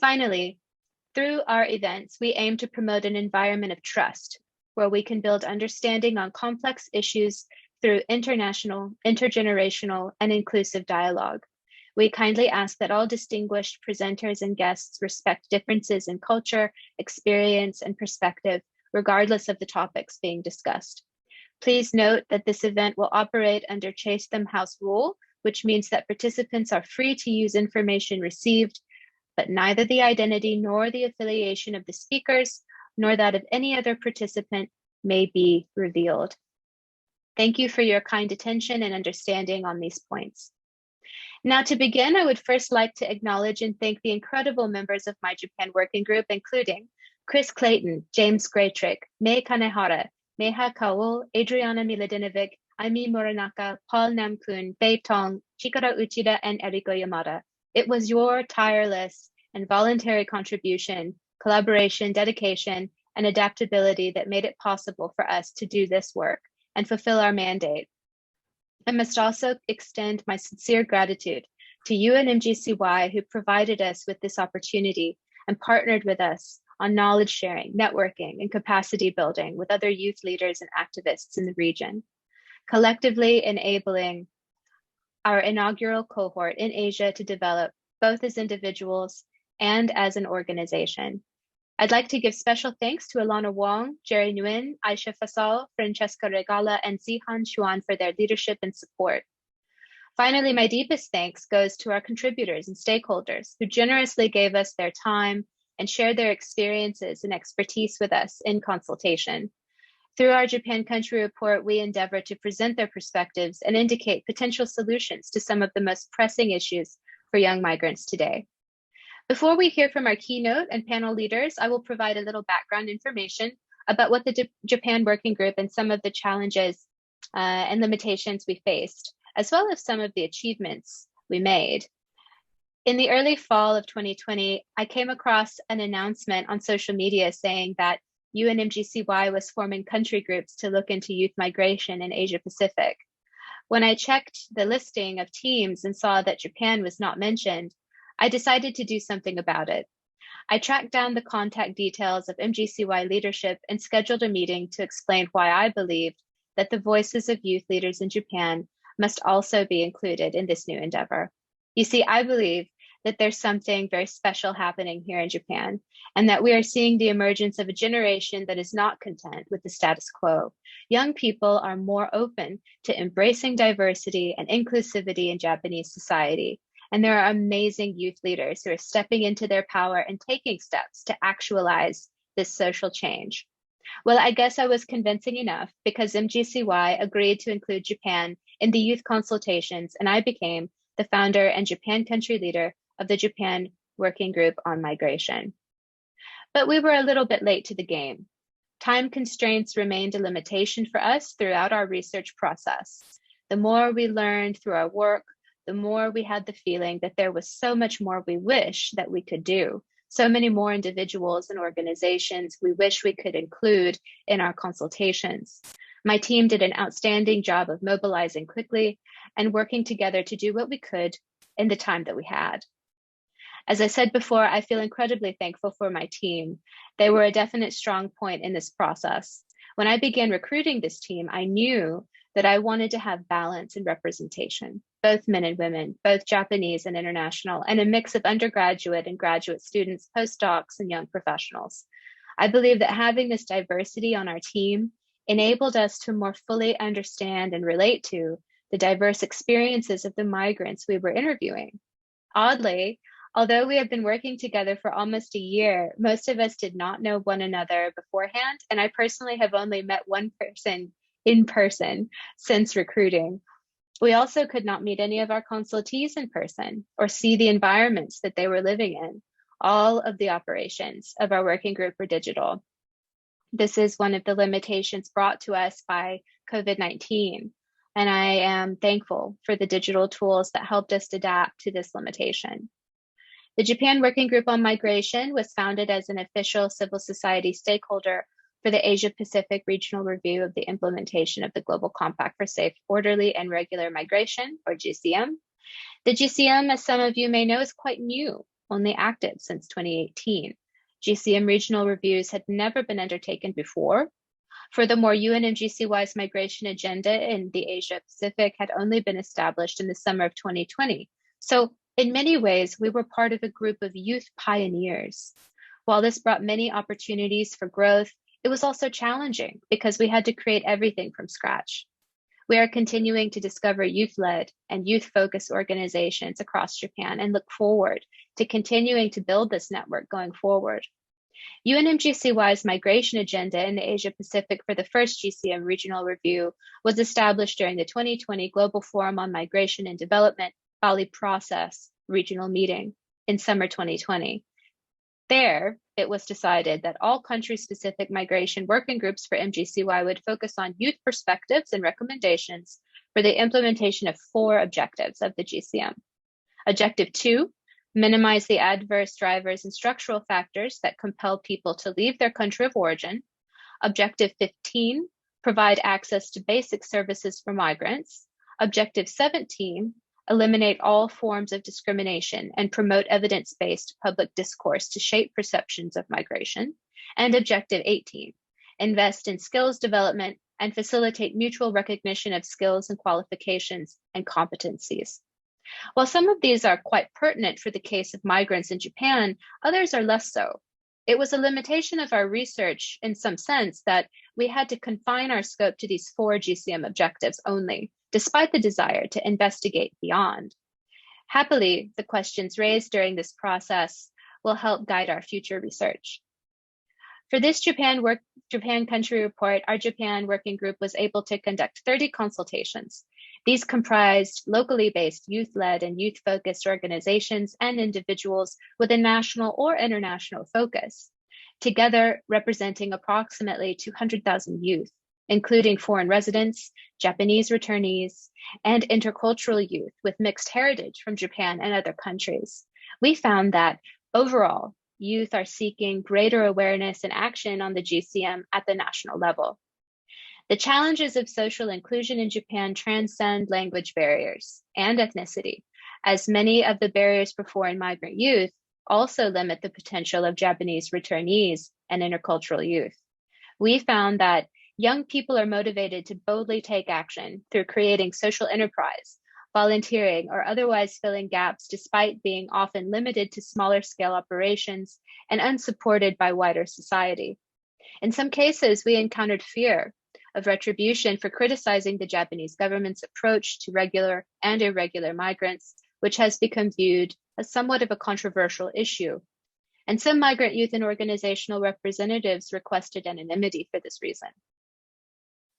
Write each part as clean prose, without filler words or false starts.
Finally, through our events, we aim to promote an environment of trust where we can build understanding on complex issues through international, intergenerational, and inclusive dialogue. We kindly ask that all distinguished presenters and guests respect differences in culture, experience, and perspective, regardless of the topics being discussed. Please note that this event will operate under Chatham House rule, which means that participants are free to use information received, but neither the identity nor the affiliation of the speakers, nor that of any other participant may be revealed. Thank you for your kind attention and understanding on these points. Now to begin, I would first like to acknowledge and thank the incredible members of my Japan Working Group, including Chris Clayton, James Graytrick, Mei Kanehara, Meha Kaul, Adriana Miladinovic, Aimi Muranaka, Paul Namkoong, Bei Tong, Chikara Uchida, and Eriko Yamada. It was your tireless and voluntary contribution, collaboration, dedication, and adaptability that made it possible for us to do this work and fulfill our mandate. I must also extend my sincere gratitude to UN-MGCY, who provided us with this opportunity and partnered with us on knowledge sharing, networking, and capacity building with other youth leaders and activists in the region, collectively enabling our inaugural cohort in Asia to develop both as individuals and as an organization. I'd like to give special thanks to Alana Wong, Jerry Nguyen, Aisha Fasal, Francesca Regala, and Han Xuan for their leadership and support. Finally, my deepest thanks goes to our contributors and stakeholders who generously gave us their time and shared their experiences and expertise with us in consultation. Through our Japan Country Report, we endeavor to present their perspectives and indicate potential solutions to some of the most pressing issues for young migrants today. Before we hear from our keynote and panel leaders, I will provide a little background information about what the Japan Working Group and some of the challenges and limitations we faced, as well as some of the achievements we made. In the early fall of 2020, I came across an announcement on social media saying that UN-MGCY was forming country groups to look into youth migration in Asia-Pacific. When I checked the listing of teams and saw that Japan was not mentioned, I decided to do something about it. I tracked down the contact details of MGCY leadership and scheduled a meeting to explain why I believed that the voices of youth leaders in Japan must also be included in this new endeavor. You see, I believe that there's something very special happening here in Japan, and that we are seeing the emergence of a generation that is not content with the status quo. Young people are more open to embracing diversity and inclusivity in Japanese society. And there are amazing youth leaders who are stepping into their power and taking steps to actualize this social change. Well, I guess I was convincing enough because MGCY agreed to include Japan in the youth consultations, and I became the founder and Japan country leader of the Japan Working Group on Migration. But we were a little bit late to the game. Time constraints remained a limitation for us throughout our research process. The more we learned through our work, the more we had the feeling that there was so much more we wish that we could do, so many more individuals and organizations we wish we could include in our consultations. My team did an outstanding job of mobilizing quickly and working together to do what we could in the time that we had. As I said before, I feel incredibly thankful for my team. They were a definite strong point in this process. When I began recruiting this team, I knew that I wanted to have balance and representation, both men and women, both Japanese and international, and a mix of undergraduate and graduate students, postdocs, and young professionals. I believe that having this diversity on our team enabled us to more fully understand and relate to the diverse experiences of the migrants we were interviewing. Oddly, although we have been working together for almost a year, most of us did not know one another beforehand, and I personally have only met one person in person since recruiting. We also could not meet any of our consultees in person or see the environments that they were living in. All of the operations of our working group were digital. This is one of the limitations brought to us by COVID-19, and I am thankful for the digital tools that helped us adapt to this limitation. The Japan Working Group on Migration was founded as an official civil society stakeholder for the Asia-Pacific Regional Review of the implementation of the Global Compact for Safe, Orderly, and Regular Migration, or GCM. The GCM, as some of you may know, is quite new, only active since 2018. GCM regional reviews had never been undertaken before. Furthermore, UN-MGCY's migration agenda in the Asia-Pacific had only been established in the summer of 2020. So in many ways, we were part of a group of youth pioneers. While this brought many opportunities for growth, it was also challenging because we had to create everything from scratch. We are continuing to discover youth-led and youth-focused organizations across Japan and look forward to continuing to build this network going forward. UN-MGCY's migration agenda in the Asia-Pacific for the first GCM regional review was established during the 2020 Global Forum on Migration and Development Bali Process regional meeting in summer 2020. There, it was decided that all country-specific migration working groups for MGCY would focus on youth perspectives and recommendations for the implementation of 4 objectives of the GCM. Objective 2, minimize the adverse drivers and structural factors that compel people to leave their country of origin. Objective 15, provide access to basic services for migrants. Objective 17, eliminate all forms of discrimination and promote evidence-based public discourse to shape perceptions of migration. And Objective 18, invest in skills development and facilitate mutual recognition of skills and qualifications and competencies. While some of these are quite pertinent for the case of migrants in Japan, others are less so. It was a limitation of our research in some sense that we had to confine our scope to these 4 GCM objectives only, despite the desire to investigate beyond. Happily, the questions raised during this process will help guide our future research. For this Japan country report, our Japan working group was able to conduct 30 consultations. These comprised locally based youth-led and youth-focused organizations and individuals with a national or international focus, together representing approximately 200,000 youth, including foreign residents, Japanese returnees, and intercultural youth with mixed heritage from Japan and other countries. We found that overall, youth are seeking greater awareness and action on the GCM at the national level. The challenges of social inclusion in Japan transcend language barriers and ethnicity, as many of the barriers for foreign migrant youth also limit the potential of Japanese returnees and intercultural youth. We found that young people are motivated to boldly take action through creating social enterprise, volunteering, or otherwise filling gaps despite being often limited to smaller scale operations and unsupported by wider society. In some cases, we encountered fear of retribution for criticizing the Japanese government's approach to regular and irregular migrants, which has become viewed as somewhat of a controversial issue. And some migrant youth and organizational representatives requested anonymity for this reason.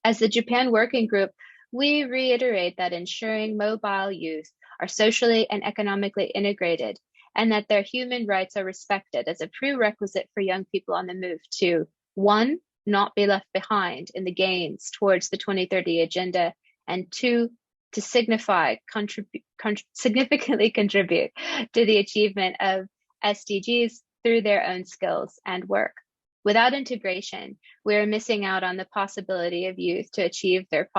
As the Japan Working Group, we reiterate that ensuring mobile youth are socially and economically integrated and that their human rights are respected as a prerequisite for young people on the move to, 1, not be left behind in the gains towards the 2030 agenda, and 2, to significantly contribute to the achievement of SDGs through their own skills and work. Without integration, we are missing out on the possibility of youth to achieve their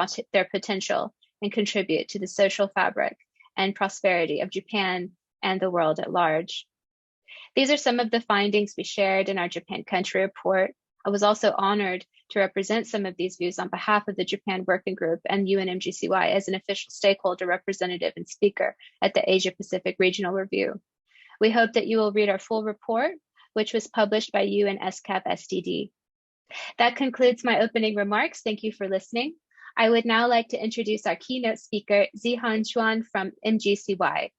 potential and contribute to the social fabric and prosperity of Japan and the world at large. These are some of the findings we shared in our Japan country report. I was also honored to represent some of these views on behalf of the Japan Working Group and UN-MGCY as an official stakeholder representative and speaker at the Asia-Pacific Regional Review. We hope that you will read our full report, which was published by UN-ESCAP SDD. That concludes my opening remarks. Thank you for listening. I would now like to introduce our keynote speaker, Han Xuan from MGCY.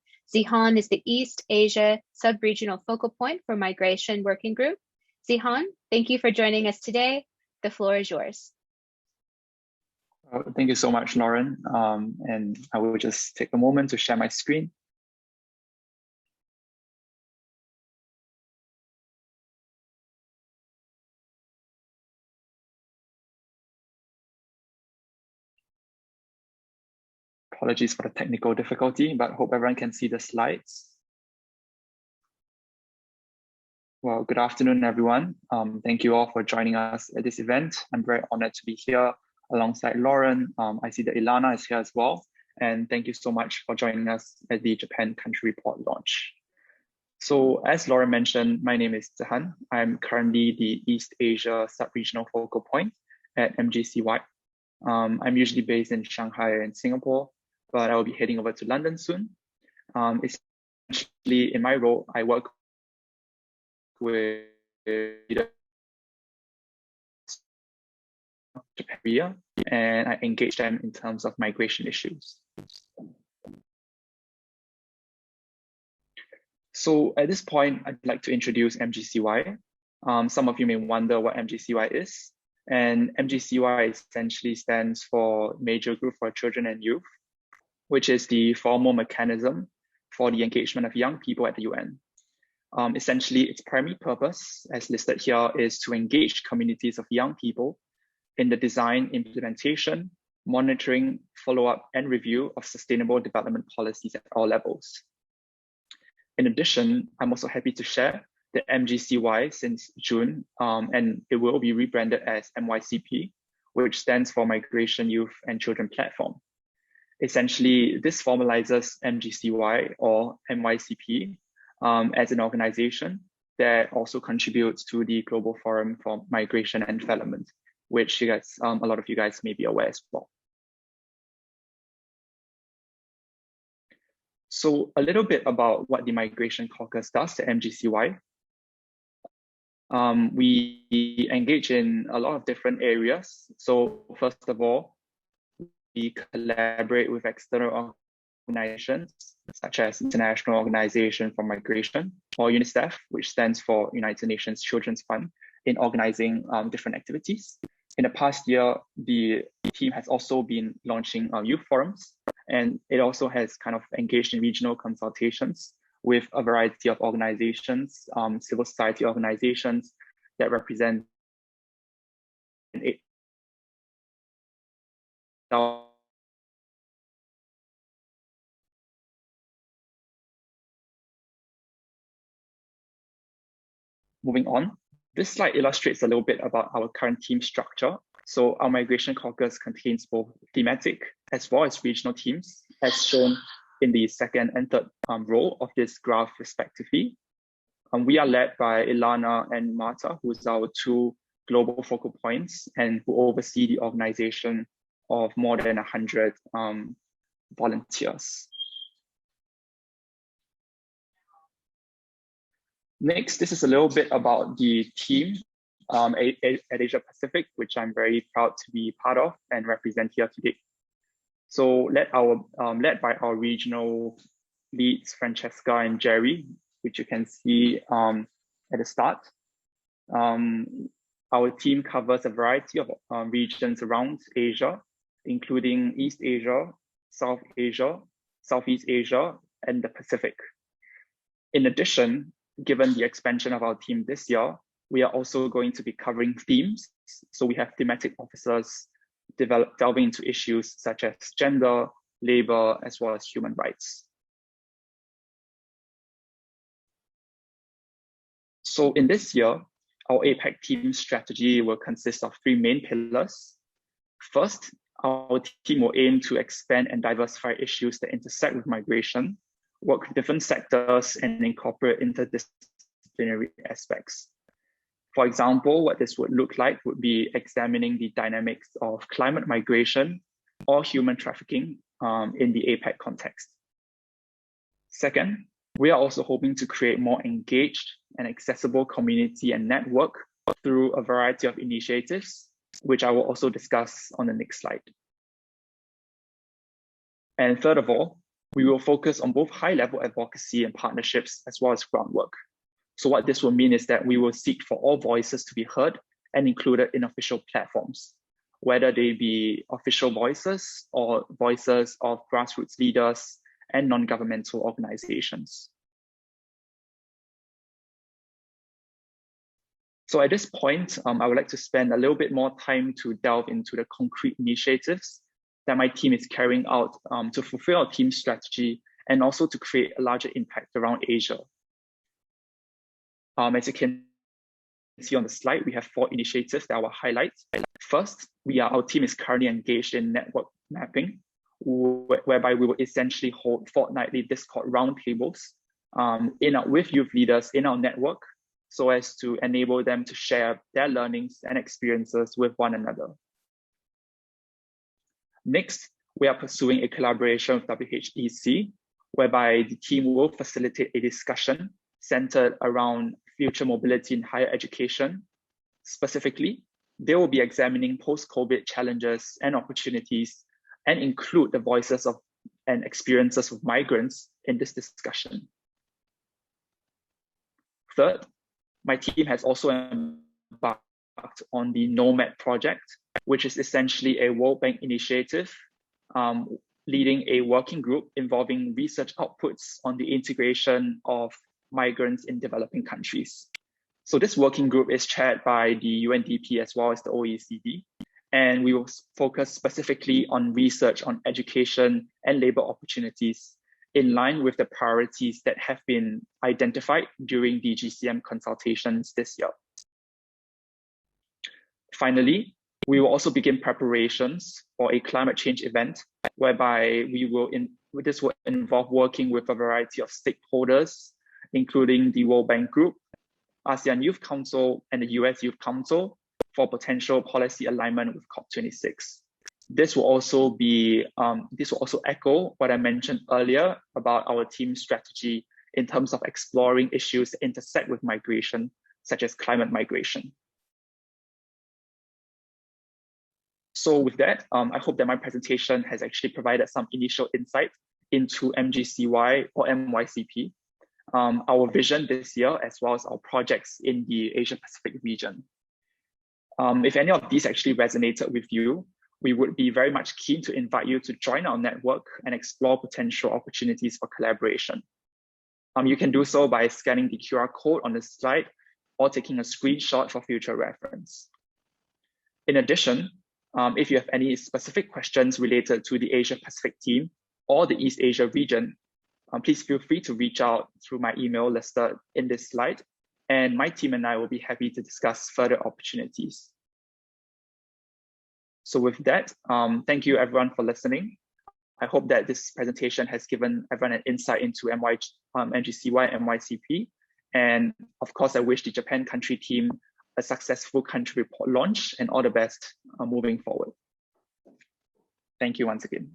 Han is the East Asia Sub-Regional Focal Point for Migration Working Group. Han, thank you for joining us today. The floor is yours. Thank you so much, Lauren. And I will just take a moment to share my screen. Apologies for the technical difficulty, but hope everyone can see the slides. Well, good afternoon, everyone. Thank you all for joining us at this event. I'm very honored to be here alongside Lauren. I see that Ilana is here as well. And thank you so much for joining us at the Japan Country Report launch. So as Laura mentioned, my name is Han. I'm currently the East Asia sub-regional focal point at MGCY. I'm usually based in Shanghai and Singapore, but I will be heading over to London soon. Essentially, in my role, I work with Japan, and I engage them in terms of migration issues. So at this point, I'd like to introduce MGCY. Some of you may wonder what MGCY is. And MGCY essentially stands for Major Group for Children and Youth, which is the formal mechanism for the engagement of young people at the UN. Essentially, its primary purpose, as listed here, is to engage communities of young people in the design, implementation, monitoring, follow-up, and review of sustainable development policies at all levels. In addition, I'm also happy to share that MGCY since June, and it will be rebranded as MYCP, which stands for Migration, Youth, and Children Platform. Essentially, this formalizes MGCY or MYCP as an organization that also contributes to the Global Forum for Migration and Development, which you guys, a lot of you guys may be aware as well. So a little bit about what the Migration Caucus does at MGCY. We engage in a lot of different areas. So first of all, we collaborate with external organizations such as International Organization for Migration, or UNICEF, which stands for United Nations Children's Fund, in organizing different activities. In the past year, the team has also been launching youth forums, and it also has kind of engaged in regional consultations with a variety of organizations, civil society organizations that represent Moving on, this slide illustrates a little bit about our current team structure. So our Migration Caucus contains both thematic as well as regional teams, as shown in the second and third row of this graph respectively. We are led by Ilana and Marta, who's our two global focal points and who oversee the organization of more than 100 volunteers. Next, this is a little bit about the team at Asia-Pacific, which I'm very proud to be part of and represent here today. So led by our regional leads, Francesca and Jerry, which you can see at the start. Our team covers a variety of regions around Asia, including East Asia, South Asia, Southeast Asia, and the Pacific. In addition, given the expansion of our team this year, we are also going to be covering themes. So we have thematic officers delving into issues such as gender, labor, as well as human rights. So in this year, our APAC team strategy will consist of three main pillars. First, our team will aim to expand and diversify issues that intersect with migration, work with different sectors, and incorporate interdisciplinary aspects. For example, what this would look like would be examining the dynamics of climate migration or human trafficking in the APAC context. Second, we are also hoping to create more engaged and accessible community and network through a variety of initiatives, which I will also discuss on the next slide. And third of all, we will focus on both high-level advocacy and partnerships as well as groundwork. So what this will mean is that we will seek for all voices to be heard and included in official platforms, whether they be official voices or voices of grassroots leaders and non-governmental organizations. So at this point, I would like to spend a little bit more time to delve into the concrete initiatives that my team is carrying out to fulfill our team strategy and also to create a larger impact around Asia. As you can see on the slide, we have 4 initiatives that I will highlight. First, our team is currently engaged in network mapping, whereby we will essentially hold fortnightly Discord roundtables with youth leaders in our network so as to enable them to share their learnings and experiences with one another. Next, we are pursuing a collaboration with WHEC, whereby the team will facilitate a discussion centered around future mobility in higher education. Specifically, they will be examining post-COVID challenges and opportunities and include the voices of and experiences of migrants in this discussion. Third, my team has also embarked on the NOMAD project, which is essentially a World Bank initiative leading a working group involving research outputs on the integration of migrants in developing countries. So this working group is chaired by the UNDP as well as the OECD, and we will focus specifically on research on education and labor opportunities in line with the priorities that have been identified during the GCM consultations this year. Finally, we will also begin preparations for a climate change event, whereby this will involve working with a variety of stakeholders, including the World Bank Group, ASEAN Youth Council, and the US Youth Council for potential policy alignment with COP26. This will also echo what I mentioned earlier about our team's strategy in terms of exploring issues that intersect with migration, such as climate migration. So with that, I hope that my presentation has actually provided some initial insight into MGCY or MYCP, our vision this year, as well as our projects in the Asia-Pacific region. If any of these actually resonated with you, we would be very much keen to invite you to join our network and explore potential opportunities for collaboration. You can do so by scanning the QR code on the slide or taking a screenshot for future reference. In addition, if you have any specific questions related to the Asia-Pacific team or the East Asia region, please feel free to reach out through my email listed in this slide, and my team and I will be happy to discuss further opportunities. So with that, thank you everyone for listening. I hope that this presentation has given everyone an insight into MGCY and MYCP. And of course, I wish the Japan country team a successful country report launch and all the best moving forward. Thank you once again.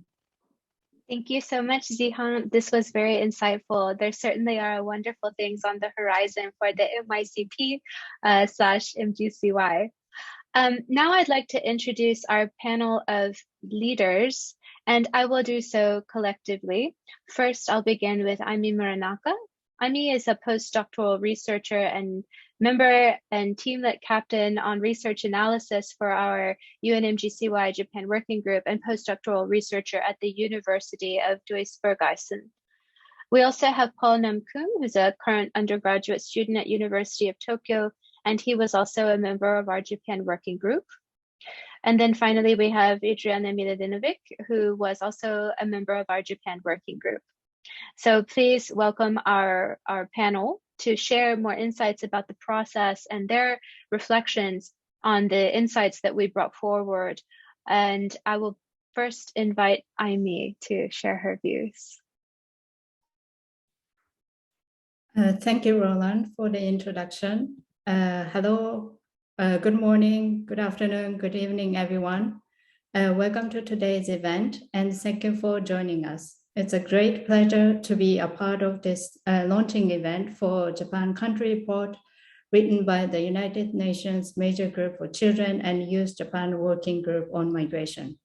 Thank you so much, Zihan. This was very insightful. There certainly are wonderful things on the horizon for the MYCP / MGCY. Now I'd like to introduce our panel of leaders, and I will do so collectively. First, I'll begin with Aimi Muranaka. Aimi is a postdoctoral researcher and member and teamlet captain on research analysis for our UN-MGCY Japan Working Group and postdoctoral researcher at the University of Duisburg-Essen. We also have Paul Namokoong, who's a current undergraduate student at University of Tokyo, and he was also a member of our Japan Working Group. And then finally, we have Adriana Miladinovic, who was also a member of our Japan Working Group. So please welcome our panel to share more insights about the process and their reflections on the insights that we brought forward. And I will first invite Aimi to share her views. Thank you, Roland, for the introduction. Hello, good morning, good afternoon, good evening, everyone. Welcome to today's event, and thank you for joining us. It's a great pleasure to be a part of this launching event for Japan Country Report, written by the United Nations Major Group for Children and Youth Japan Working Group on Migration.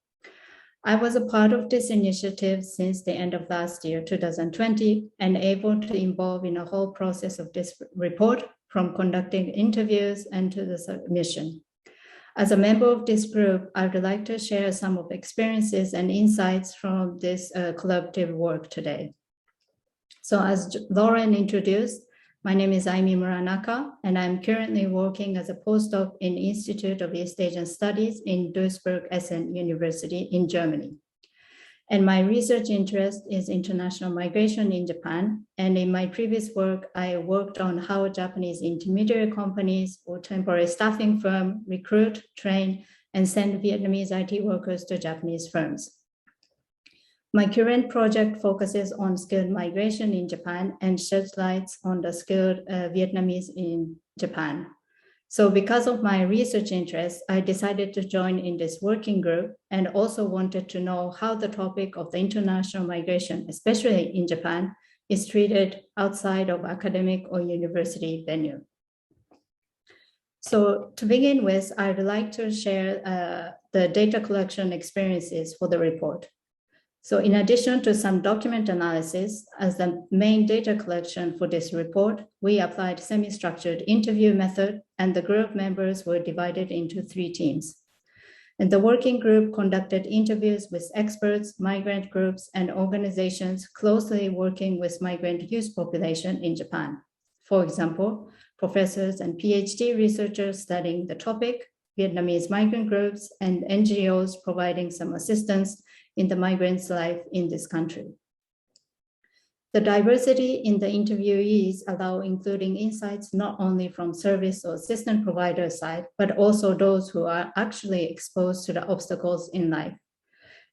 I was a part of this initiative since the end of last year, 2020, and able to involve in the whole process of this report, from conducting interviews and to the submission. As a member of this group, I would like to share some of the experiences and insights from this collaborative work today. So as Lauren introduced, my name is Aimi Muranaka, and I'm currently working as a postdoc in Institute of East Asian Studies in Duisburg-Essen University in Germany. And my research interest is international migration in Japan. And in my previous work, I worked on how Japanese intermediary companies or temporary staffing firms recruit, train, and send Vietnamese IT workers to Japanese firms. My current project focuses on skilled migration in Japan and sheds lights on the skilled Vietnamese in Japan. So because of my research interests, I decided to join in this working group and also wanted to know how the topic of the international migration, especially in Japan, is treated outside of academic or university venue. So to begin with, I'd like to share the data collection experiences for the report. So in addition to some document analysis, as the main data collection for this report, we applied semi-structured interview method, and the group members were divided into 3 teams. And the working group conducted interviews with experts, migrant groups, and organizations closely working with migrant youth population in Japan. For example, professors and PhD researchers studying the topic, Vietnamese migrant groups, and NGOs providing some assistance in the migrants' life in this country. The diversity in the interviewees allow including insights not only from service or assistant provider side, but also those who are actually exposed to the obstacles in life.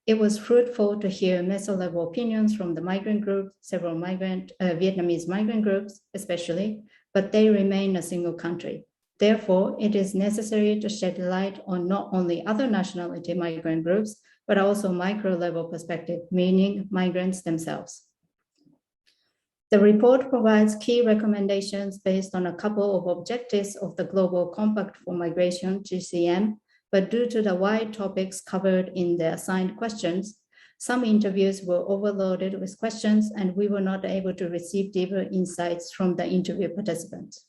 It was fruitful to hear meso-level opinions from the migrant group, several Vietnamese migrant groups especially, but they remain a single country. Therefore, it is necessary to shed light on not only other nationality migrant groups, but also micro-level perspective, meaning migrants themselves. The report provides key recommendations based on a couple of objectives of the Global Compact for Migration, GCM, but due to the wide topics covered in the assigned questions, some interviews were overloaded with questions and we were not able to receive deeper insights from the interview participants.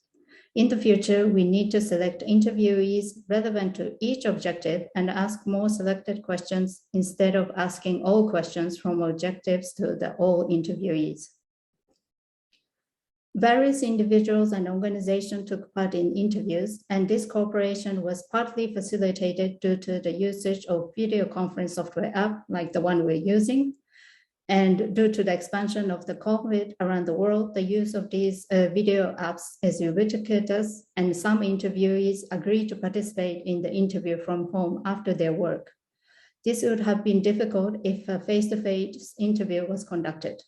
In the future, we need to select interviewees relevant to each objective and ask more selected questions instead of asking all questions from objectives to all interviewees. Various individuals and organizations took part in interviews, and this cooperation was partly facilitated due to the usage of video conference software app like the one we're using. And due to the expansion of the COVID around the world, the use of these video apps is ubiquitous, and some interviewees agreed to participate in the interview from home after their work. This would have been difficult if a face-to-face interview was conducted.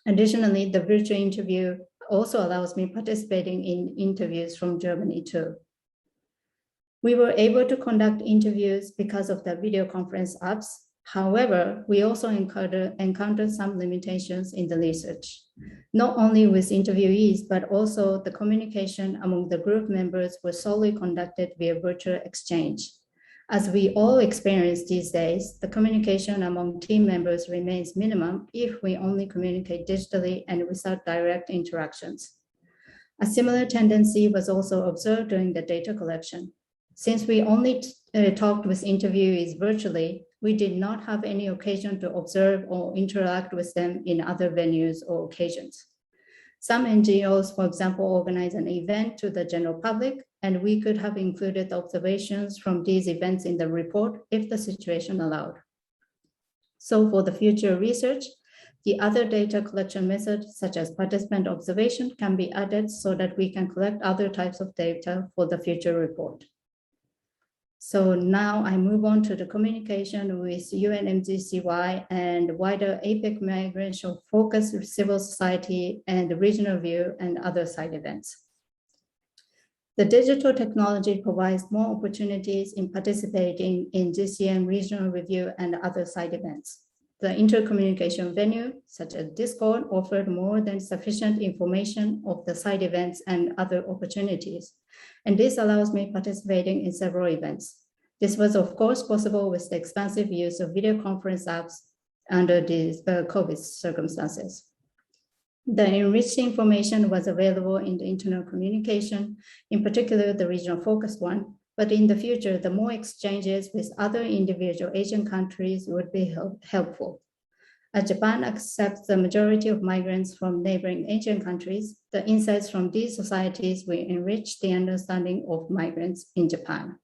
Additionally, the virtual interview also allows me participating in interviews from Germany too. We were able to conduct interviews because of the video conference apps. However, we also encountered some limitations in the research, not only with interviewees, but also the communication among the group members was solely conducted via virtual exchange. As we all experience these days, the communication among team members remains minimum if we only communicate digitally and without direct interactions. A similar tendency was also observed during the data collection. Since we only talked with interviewees virtually, we did not have any occasion to observe or interact with them in other venues or occasions. Some NGOs, for example, organize an event to the general public, and we could have included observations from these events in the report if the situation allowed. So for the future research, the other data collection methods, such as participant observation, can be added so that we can collect other types of data for the future report. So now I move on to the communication with UN-MGCY and wider APAC migration focus with civil society and the regional view and other side events. The digital technology provides more opportunities in participating in GCM regional review and other side events. The intercommunication venue, such as Discord, offered more than sufficient information of the side events and other opportunities. And this allows me participating in several events. This was, of course, possible with the expansive use of video conference apps under these COVID circumstances. The enriched information was available in the internal communication, in particular the regional focused one, but in the future, the more exchanges with other individual Asian countries would be helpful. As Japan accepts the majority of migrants from neighboring Asian countries, the insights from these societies will enrich the understanding of migrants in Japan.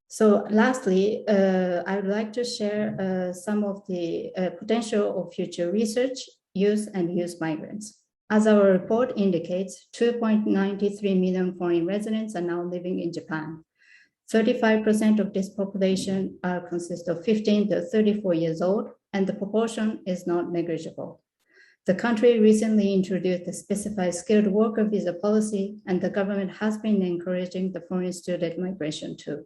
So lastly, I would like to share some of the potential of future research, youth and youth migrants. As our report indicates, 2.93 million foreign residents are now living in Japan. 35% of this population consists of 15 to 34 years old, and the proportion is not negligible. The country recently introduced a specified skilled worker visa policy, and the government has been encouraging the foreign student migration too.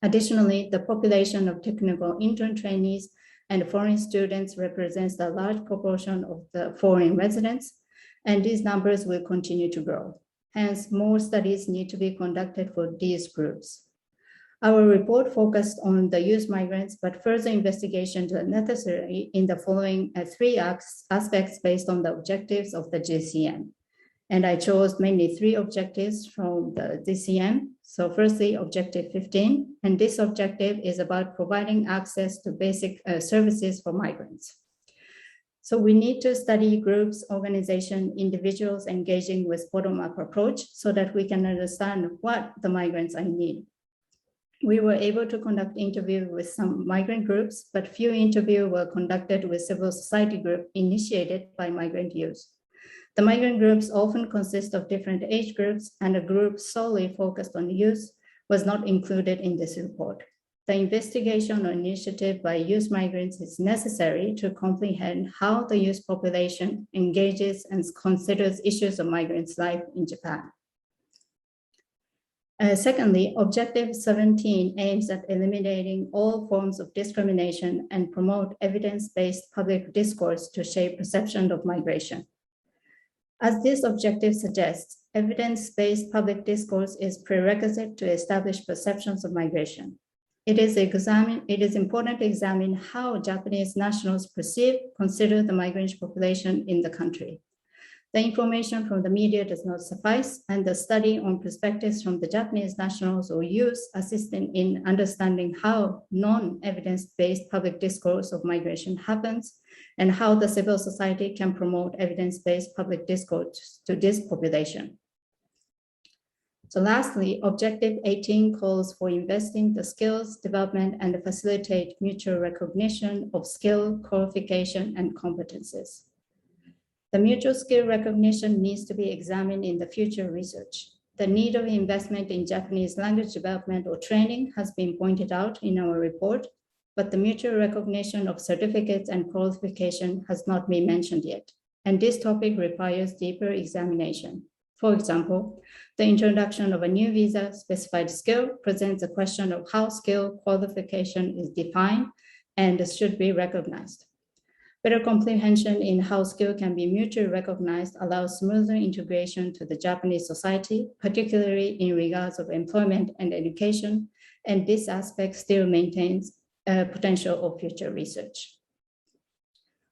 Additionally, the population of technical intern trainees and foreign students represents a large proportion of the foreign residents, and these numbers will continue to grow. Hence, more studies need to be conducted for these groups. Our report focused on the youth migrants, but further investigations are necessary in the following three aspects based on the objectives of the GCM. And I chose mainly three objectives from the GCM. So firstly, objective 15, and this objective is about providing access to basic services for migrants. So we need to study groups, organizations, individuals engaging with bottom-up approach so that we can understand what the migrants are in need. We were able to conduct interviews with some migrant groups, but few interviews were conducted with civil society groups initiated by migrant youth. The migrant groups often consist of different age groups, and a group solely focused on youth was not included in this report. The investigation or initiative by youth migrants is necessary to comprehend how the youth population engages and considers issues of migrants' life in Japan. Secondly, Objective 17 aims at eliminating all forms of discrimination and promote evidence-based public discourse to shape perception of migration. As this objective suggests, evidence-based public discourse is prerequisite to establish perceptions of migration. It is important to examine how Japanese nationals consider the migrant population in the country. The information from the media does not suffice, and the study on perspectives from the Japanese nationals or youth assist in understanding how non-evidence-based public discourse of migration happens and how the civil society can promote evidence-based public discourse to this population. So lastly, Objective 18 calls for investing the skills development and facilitate mutual recognition of skill, qualification, and competences. The mutual skill recognition needs to be examined in the future research. The need of investment in Japanese language development or training has been pointed out in our report, but the mutual recognition of certificates and qualification has not been mentioned yet, and this topic requires deeper examination. For example, the introduction of a new visa specified skill presents a question of how skill qualification is defined and should be recognized. Better comprehension in how skill can be mutually recognized allows smoother integration to the Japanese society, particularly in regards of employment and education, and this aspect still maintains potential of future research.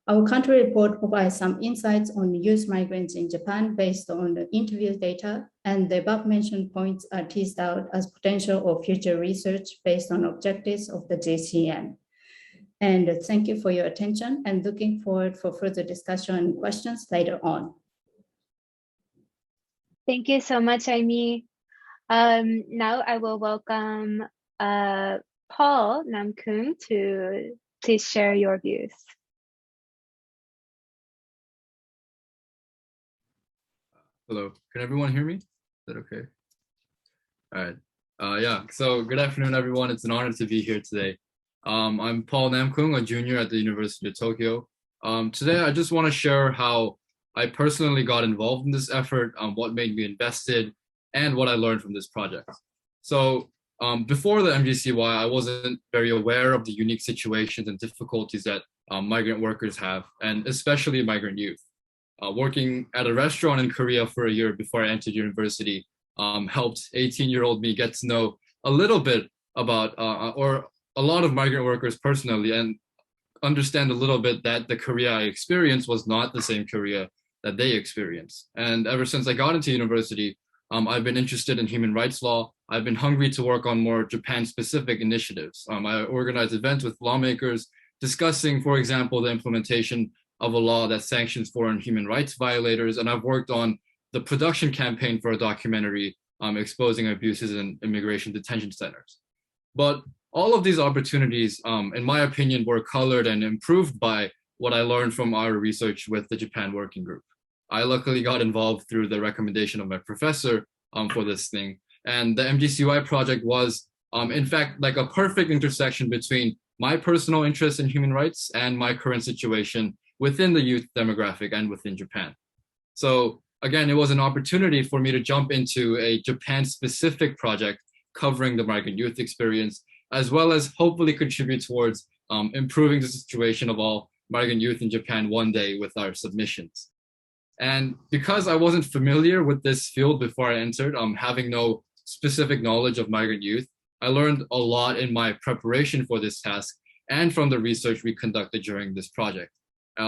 Our country report provides some insights on youth migrants in Japan based on the interview data, and the above mentioned points are teased out as potential of future research based on objectives of the GCM. And thank you for your attention, and looking forward for further discussion and questions later on. Thank you so much, Aimi. Now I will welcome Paul Namokoong to please share your views. Hello, can everyone hear me? Is that okay? All right. Yeah, so good afternoon, everyone. It's an honor to be here today. I'm Paul Namokoong, a junior at the University of Tokyo. Today, I just want to share how I personally got involved in this effort, what made me invested, and what I learned from this project. So before the MGCY, I wasn't very aware of the unique situations and difficulties that migrant workers have, and especially migrant youth. Working at a restaurant in Korea for a year before I entered university helped 18-year-old me get to know a little bit about, or a lot of migrant workers personally, and understand a little bit that the Korea I experienced was not the same Korea that they experienced. And ever since I got into university, I've been interested in human rights law. I've been hungry to work on more Japan-specific initiatives. I organized events with lawmakers discussing, for example, the implementation of a law that sanctions foreign human rights violators. And I've worked on the production campaign for a documentary exposing abuses in immigration detention centers. But all of these opportunities, in my opinion, were colored and improved by what I learned from our research with the Japan Working Group. I luckily got involved through the recommendation of my professor for this thing. And the MGCY project was, in fact, like a perfect intersection between my personal interest in human rights and my current situation within the youth demographic and within Japan. So again, it was an opportunity for me to jump into a Japan-specific project covering the migrant youth experience, as well as hopefully contribute towards improving the situation of all migrant youth in Japan one day with our submissions. And because I wasn't familiar with this field before I entered, having no specific knowledge of migrant youth, I learned a lot in my preparation for this task and from the research we conducted during this project.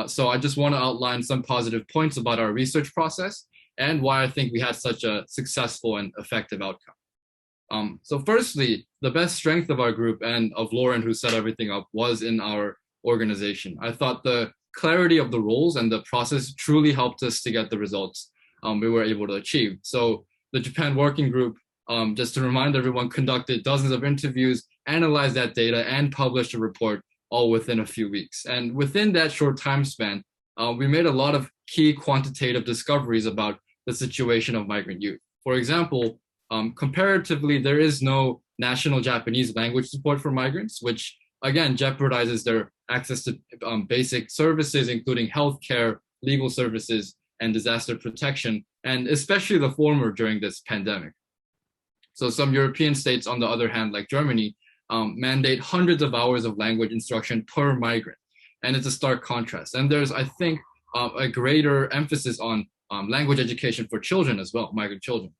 So I just want to outline some positive points about our research process and why I think we had such a successful and effective outcome. So firstly, the best strength of our group and of Lauren, who set everything up, was in our organization. I thought the clarity of the roles and the process truly helped us to get the results we were able to achieve. So the Japan Working Group, just to remind everyone, conducted dozens of interviews, analyzed that data, and published a report all within a few weeks. And within that short time span, we made a lot of key quantitative discoveries about the situation of migrant youth. For example, comparatively, there is no national Japanese language support for migrants, which again jeopardizes their access to basic services, including healthcare, legal services, and disaster protection, and especially the former during this pandemic. So some European states, on the other hand, like Germany, mandate hundreds of hours of language instruction per migrant. And it's a stark contrast. And there's, I think, a greater emphasis on language education for children as well, migrant children.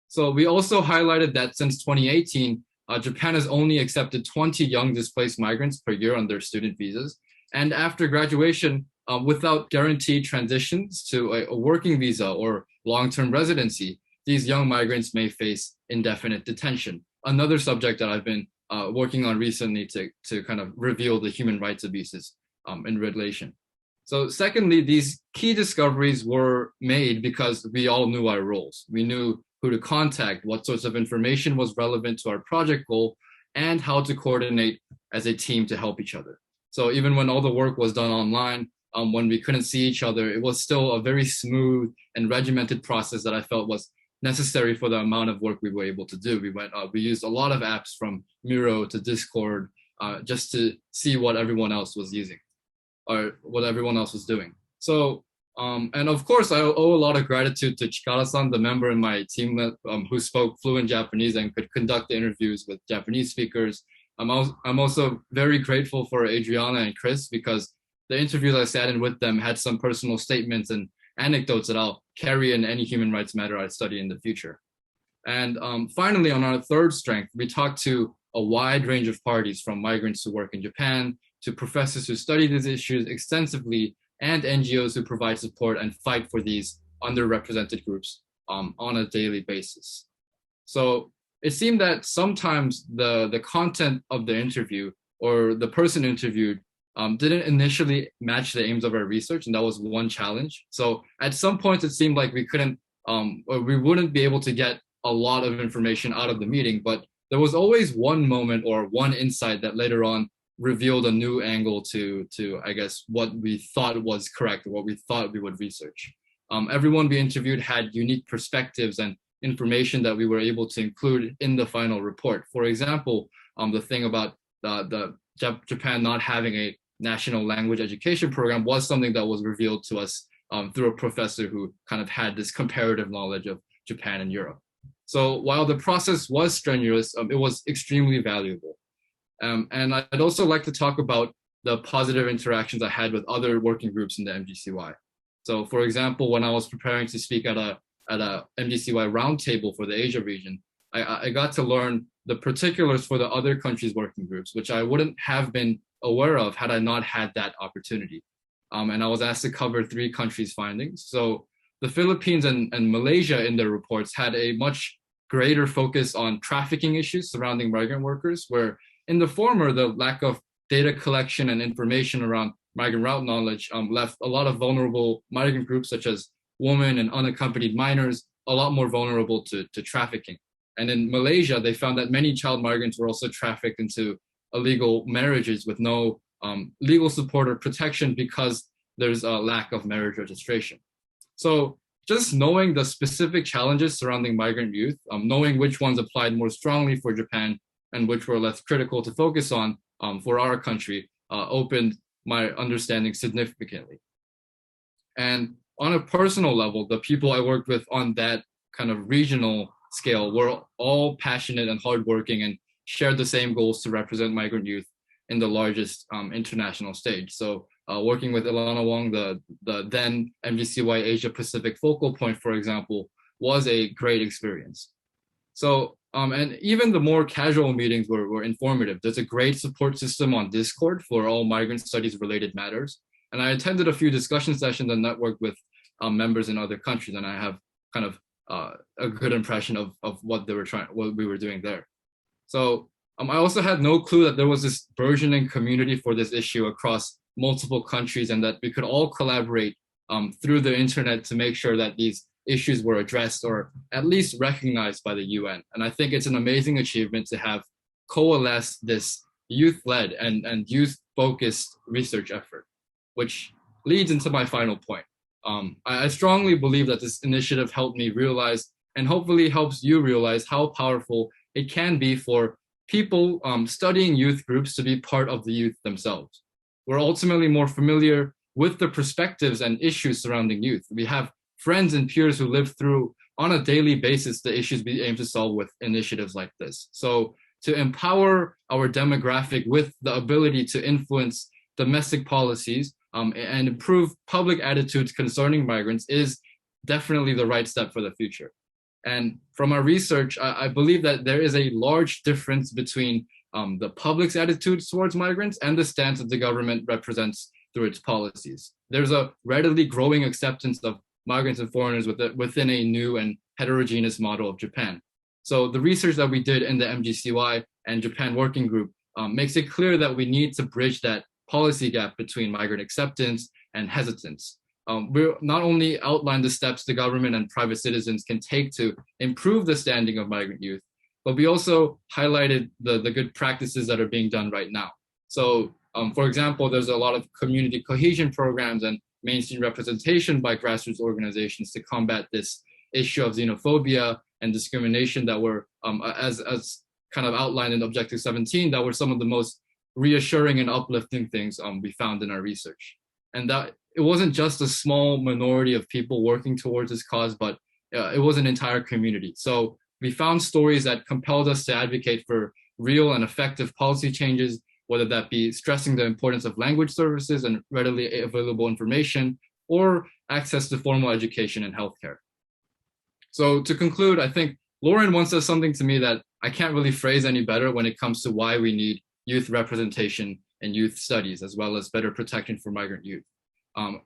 So we also highlighted that since 2018, Japan has only accepted 20 young displaced migrants per year on their student visas. And after graduation, without guaranteed transitions to a working visa or long-term residency, these young migrants may face indefinite detention. Another subject that I've been working on recently to kind of reveal the human rights abuses in relation. So secondly, these key discoveries were made because we all knew our roles. We knew who to contact, what sorts of information was relevant to our project goal, and how to coordinate as a team to help each other. So even when all the work was done online, when we couldn't see each other, it was still a very smooth and regimented process that I felt was necessary for the amount of work we were able to do. We used a lot of apps from Miro to Discord just to see what everyone else was using or what everyone else was doing. So, and of course, I owe a lot of gratitude to Chikara-san, the member in my team who spoke fluent Japanese and could conduct the interviews with Japanese speakers. I'm also very grateful for Adriana and Chris because the interviews I sat in with them had some personal statements and anecdotes that I'll carry in any human rights matter I study in the future. And finally, on our third strength, we talked to a wide range of parties, from migrants who work in Japan to professors who study these issues extensively and NGOs who provide support and fight for these underrepresented groups on a daily basis. So it seemed that sometimes the content of the interview or the person interviewed didn't initially match the aims of our research, and that was one challenge. So at some points it seemed like we couldn't or we wouldn't be able to get a lot of information out of the meeting, but there was always one moment or one insight that later on revealed a new angle to I guess what we thought was correct or what we thought we would research. Everyone we interviewed had unique perspectives and information that we were able to include in the final report. For example, the thing about the Japan not having a national language education program was something that was revealed to us through a professor who kind of had this comparative knowledge of Japan and Europe. So while the process was strenuous, it was extremely valuable. And I'd also like to talk about the positive interactions I had with other working groups in the MGCY. So for example, when I was preparing to speak at a MGCY roundtable for the Asia region, I got to learn the particulars for the other countries' working groups, which I wouldn't have been aware of had I not had that opportunity. And I was asked to cover 3 countries' findings. So the Philippines and Malaysia in their reports had a much greater focus on trafficking issues surrounding migrant workers, where in the former, the lack of data collection and information around migrant route knowledge left a lot of vulnerable migrant groups, such as women and unaccompanied minors, a lot more vulnerable to trafficking. And in Malaysia, they found that many child migrants were also trafficked into illegal marriages with no legal support or protection because there's a lack of marriage registration. So just knowing the specific challenges surrounding migrant youth, knowing which ones applied more strongly for Japan and which were less critical to focus on for our country, opened my understanding significantly. And on a personal level, the people I worked with on that kind of regional scale were all passionate and hardworking and shared the same goals to represent migrant youth in the largest international stage. So working with Ilana Wong, the then MGCY Asia-Pacific focal point, for example, was a great experience. So, and even the more casual meetings were informative. There's a great support system on Discord for all migrant studies related matters. And I attended a few discussion sessions and networked with members in other countries, and I have kind of a good impression of what we were doing there. So I also had no clue that there was this burgeoning community for this issue across multiple countries, and that we could all collaborate through the internet to make sure that these issues were addressed or at least recognized by the UN. And I think it's an amazing achievement to have coalesced this youth-led and youth-focused research effort, which leads into my final point. I strongly believe that this initiative helped me realize, and hopefully helps you realize, how powerful it can be for people studying youth groups to be part of the youth themselves. We're ultimately more familiar with the perspectives and issues surrounding youth. We have friends and peers who live through on a daily basis the issues we aim to solve with initiatives like this. So to empower our demographic with the ability to influence domestic policies and improve public attitudes concerning migrants is definitely the right step for the future. And from our research, I believe that there is a large difference between the public's attitudes towards migrants and the stance that the government represents through its policies. There's a readily growing acceptance of migrants and foreigners within a new and heterogeneous model of Japan. So the research that we did in the MGCY and Japan Working Group makes it clear that we need to bridge that policy gap between migrant acceptance and hesitance. We'll not only outline the steps the government and private citizens can take to improve the standing of migrant youth, but we also highlighted the good practices that are being done right now. So, for example, there's a lot of community cohesion programs and mainstream representation by grassroots organizations to combat this issue of xenophobia and discrimination that were, as kind of outlined in Objective 17, that were some of the most reassuring and uplifting things we found in our research. And that it wasn't just a small minority of people working towards this cause, but it was an entire community. So we found stories that compelled us to advocate for real and effective policy changes, whether that be stressing the importance of language services and readily available information, or access to formal education and healthcare. So to conclude, I think Lauren once said something to me that I can't really phrase any better when it comes to why we need youth representation and youth studies, as well as better protection for migrant youth.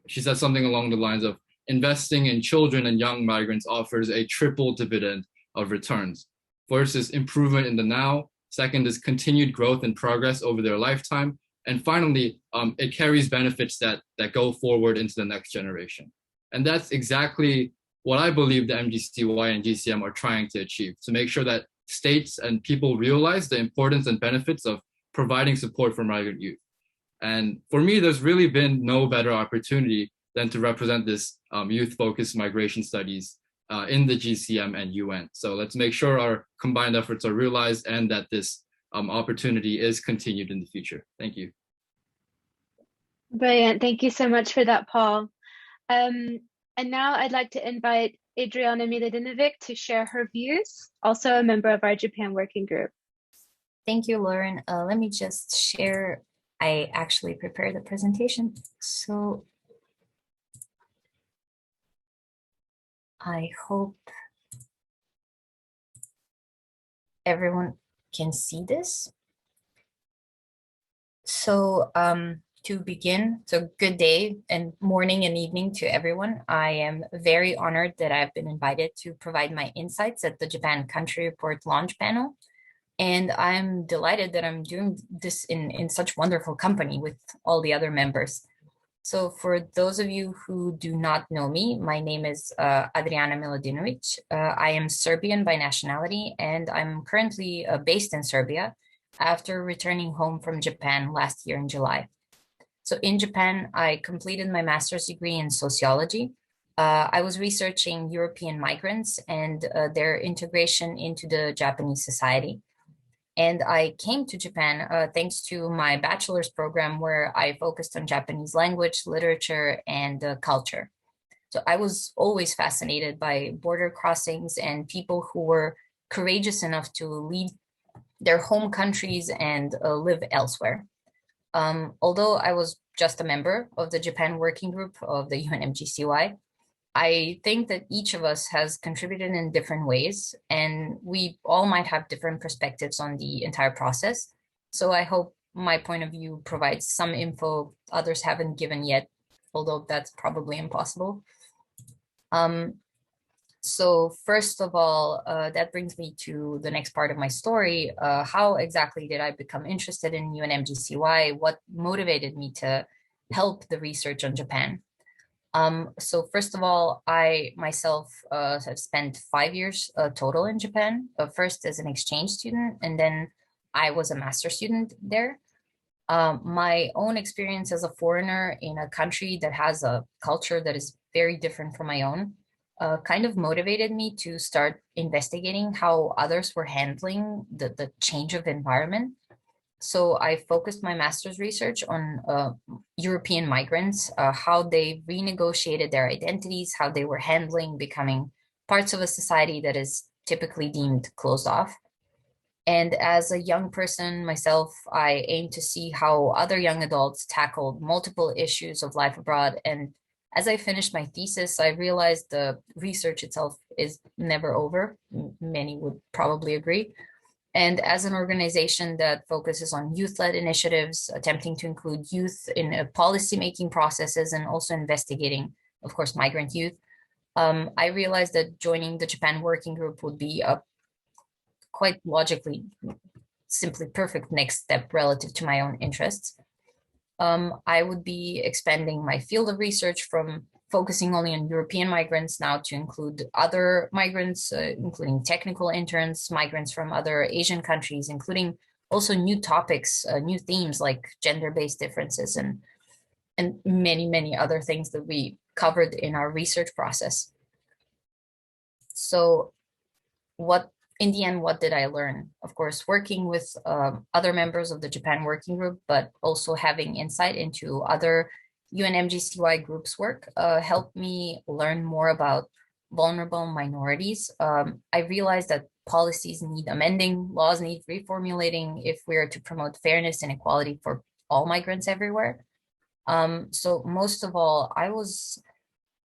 She said something along the lines of, investing in children and young migrants offers a triple dividend of returns. First is improvement in the now. Second is continued growth and progress over their lifetime. And finally, it carries benefits that go forward into the next generation. And that's exactly what I believe the MGCY and GCM are trying to achieve, to make sure that states and people realize the importance and benefits of providing support for migrant youth. And for me, there's really been no better opportunity than to represent this youth-focused migration studies in the GCM and UN. So let's make sure our combined efforts are realized and that this opportunity is continued in the future. Thank you. Brilliant. Thank you so much for that, Paul. And now I'd like to invite Adriana Miladinovic to share her views, also a member of our Japan Working Group. Thank you, Lauren. Let me just share. I actually prepared the presentation, so I hope everyone can see this. So to begin, so good day and morning and evening to everyone. I am very honored that I've been invited to provide my insights at the Japan Country Report launch panel. And I'm delighted that I'm doing this in such wonderful company with all the other members. So for those of you who do not know me, my name is Adriana Miladinovic. I am Serbian by nationality, and I'm currently based in Serbia after returning home from Japan last year in July. So in Japan, I completed my master's degree in sociology I was researching European migrants and their integration into the Japanese society. And I came to Japan thanks to my bachelor's program where I focused on Japanese language, literature, and culture. So I was always fascinated by border crossings and people who were courageous enough to leave their home countries and live elsewhere. Although I was just a member of the Japan Working Group of the UN-MGCY, I think that each of us has contributed in different ways, and we all might have different perspectives on the entire process. So I hope my point of view provides some info others haven't given yet, although that's probably impossible. So first of all, that brings me to the next part of my story. How exactly did I become interested in UN-MGCY? What motivated me to help the research on Japan? So first of all, I myself have spent 5 years total in Japan, first as an exchange student, and then I was a master's student there. My own experience as a foreigner in a country that has a culture that is very different from my own kind of motivated me to start investigating how others were handling the change of environment. So I focused my master's research on European migrants, how they renegotiated their identities, how they were handling becoming parts of a society that is typically deemed closed off. And as a young person myself, I aim to see how other young adults tackled multiple issues of life abroad. And as I finished my thesis, I realized the research itself is never over. Many would probably agree. And as an organization that focuses on youth-led initiatives, attempting to include youth in policy-making processes and also investigating, of course, migrant youth, I realized that joining the Japan Working Group would be a quite logically, simply perfect next step relative to my own interests. I would be expanding my field of research from focusing only on European migrants now to include other migrants, including technical interns, migrants from other Asian countries, including also new topics, new themes like gender-based differences and many, many other things that we covered in our research process. So in the end, what did I learn? Of course, working with other members of the Japan Working Group, but also having insight into other UN-MGCY groups work helped me learn more about vulnerable minorities. I realized that policies need amending, laws need reformulating if we are to promote fairness and equality for all migrants everywhere. So most of all, I was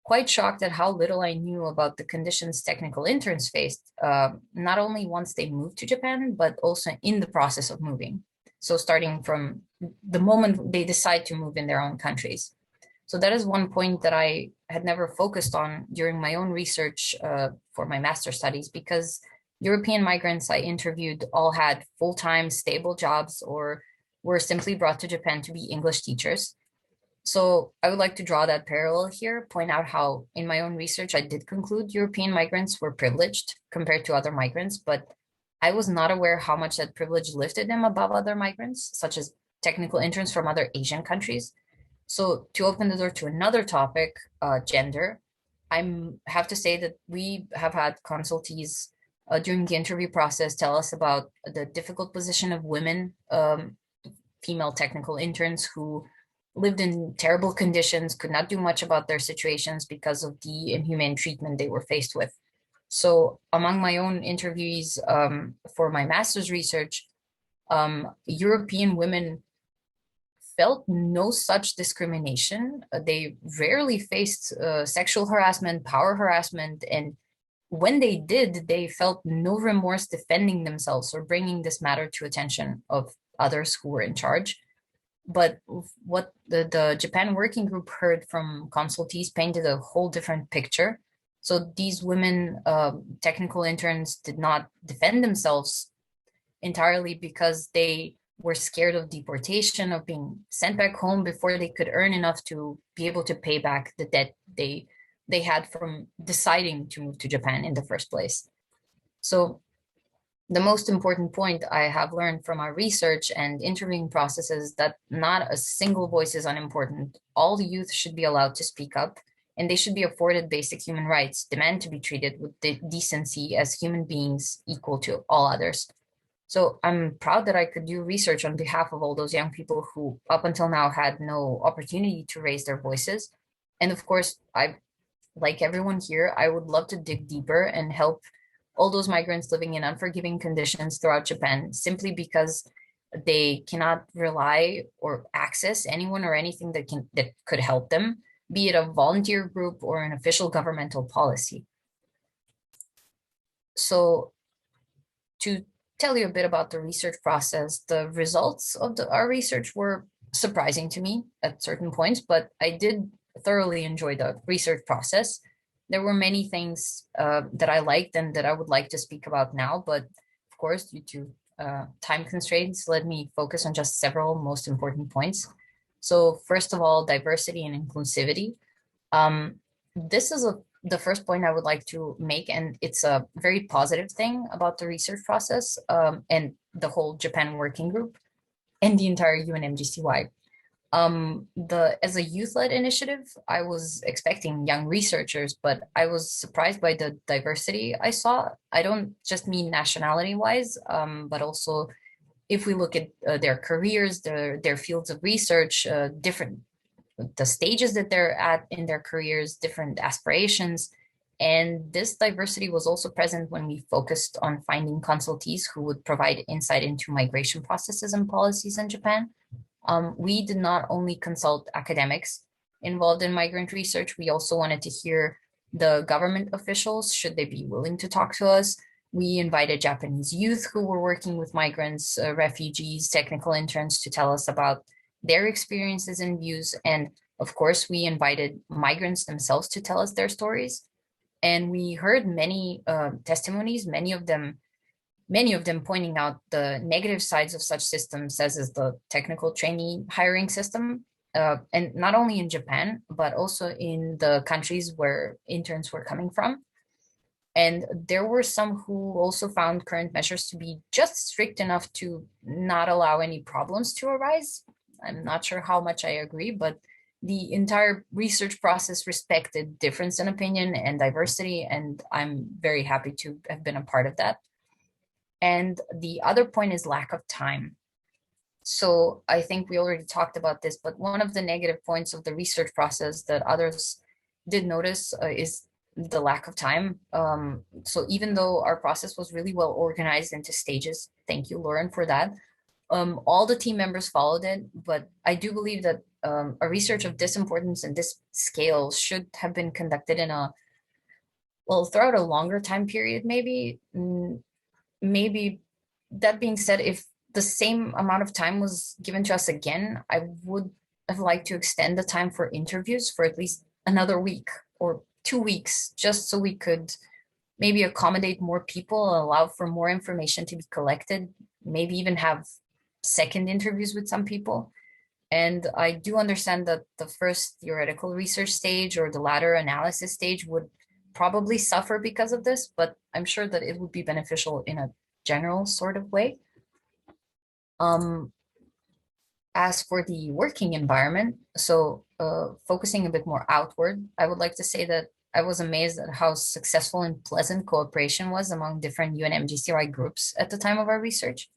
quite shocked at how little I knew about the conditions technical interns faced, not only once they moved to Japan, but also in the process of moving. So starting from the moment they decide to move in their own countries. So that is one point that I had never focused on during my own research for my master's studies, because European migrants I interviewed all had full-time stable jobs or were simply brought to Japan to be English teachers. So I would like to draw that parallel here, point out how in my own research, I did conclude European migrants were privileged compared to other migrants, but I was not aware how much that privilege lifted them above other migrants, such as technical interns from other Asian countries. So to open the door to another topic, gender, I have to say that we have had consultees during the interview process tell us about the difficult position of women, female technical interns who lived in terrible conditions, could not do much about their situations because of the inhumane treatment they were faced with. So among my own interviewees for my master's research, European women felt no such discrimination. They rarely faced sexual harassment, power harassment, and when they did, they felt no remorse defending themselves or bringing this matter to attention of others who were in charge. But what the Japan Working Group heard from consultees painted a whole different picture. So these women, technical interns, did not defend themselves entirely because they were scared of deportation, of being sent back home before they could earn enough to be able to pay back the debt they had from deciding to move to Japan in the first place. So the most important point I have learned from our research and interviewing processes that not a single voice is unimportant. All the youth should be allowed to speak up and they should be afforded basic human rights, demand to be treated with decency as human beings equal to all others. So I'm proud that I could do research on behalf of all those young people who up until now had no opportunity to raise their voices. And of course, like everyone here, I would love to dig deeper and help all those migrants living in unforgiving conditions throughout Japan, simply because they cannot rely or access anyone or anything that could help them, be it a volunteer group or an official governmental policy. So to tell you a bit about the research process, the results of our research were surprising to me at certain points, but I did thoroughly enjoy the research process. There were many things that I liked and that I would like to speak about now, but of course, due to time constraints, let me focus on just several most important points. So first of all, diversity and inclusivity. This is the first point I would like to make, and it's a very positive thing about the research process and the whole Japan Working Group and the entire UN-MGCY. As a youth-led initiative, I was expecting young researchers, but I was surprised by the diversity I saw. I don't just mean nationality-wise, but also if we look at their careers, their fields of research, the stages that they're at in their careers, different aspirations. And this diversity was also present when we focused on finding consultees who would provide insight into migration processes and policies in Japan. We did not only consult academics involved in migrant research, we also wanted to hear the government officials, should they be willing to talk to us. We invited Japanese youth who were working with migrants, refugees, technical interns to tell us about their experiences and views. And of course, we invited migrants themselves to tell us their stories. And we heard many testimonies, many of them pointing out the negative sides of such systems, as is the technical trainee hiring system, and not only in Japan, but also in the countries where interns were coming from. And there were some who also found current measures to be just strict enough to not allow any problems to arise. I'm not sure how much I agree, but the entire research process respected difference in opinion and diversity, and I'm very happy to have been a part of that. And the other point is lack of time. So I think we already talked about this, but one of the negative points of the research process that others did notice is the lack of time. So even though our process was really well organized into stages, thank you, Lauren, for that, all the team members followed it, but I do believe that a research of this importance and this scale should have been conducted in throughout a longer time period, maybe. Maybe that being said, if the same amount of time was given to us again, I would have liked to extend the time for interviews for at least another week or 2 weeks, just so we could maybe accommodate more people, allow for more information to be collected, maybe even have second interviews with some people. And I do understand that the first theoretical research stage or the latter analysis stage would probably suffer because of this, but I'm sure that it would be beneficial in a general sort of way. As for the working environment, so focusing a bit more outward, I would like to say that I was amazed at how successful and pleasant cooperation was among different UN-MGCY groups at the time of our research.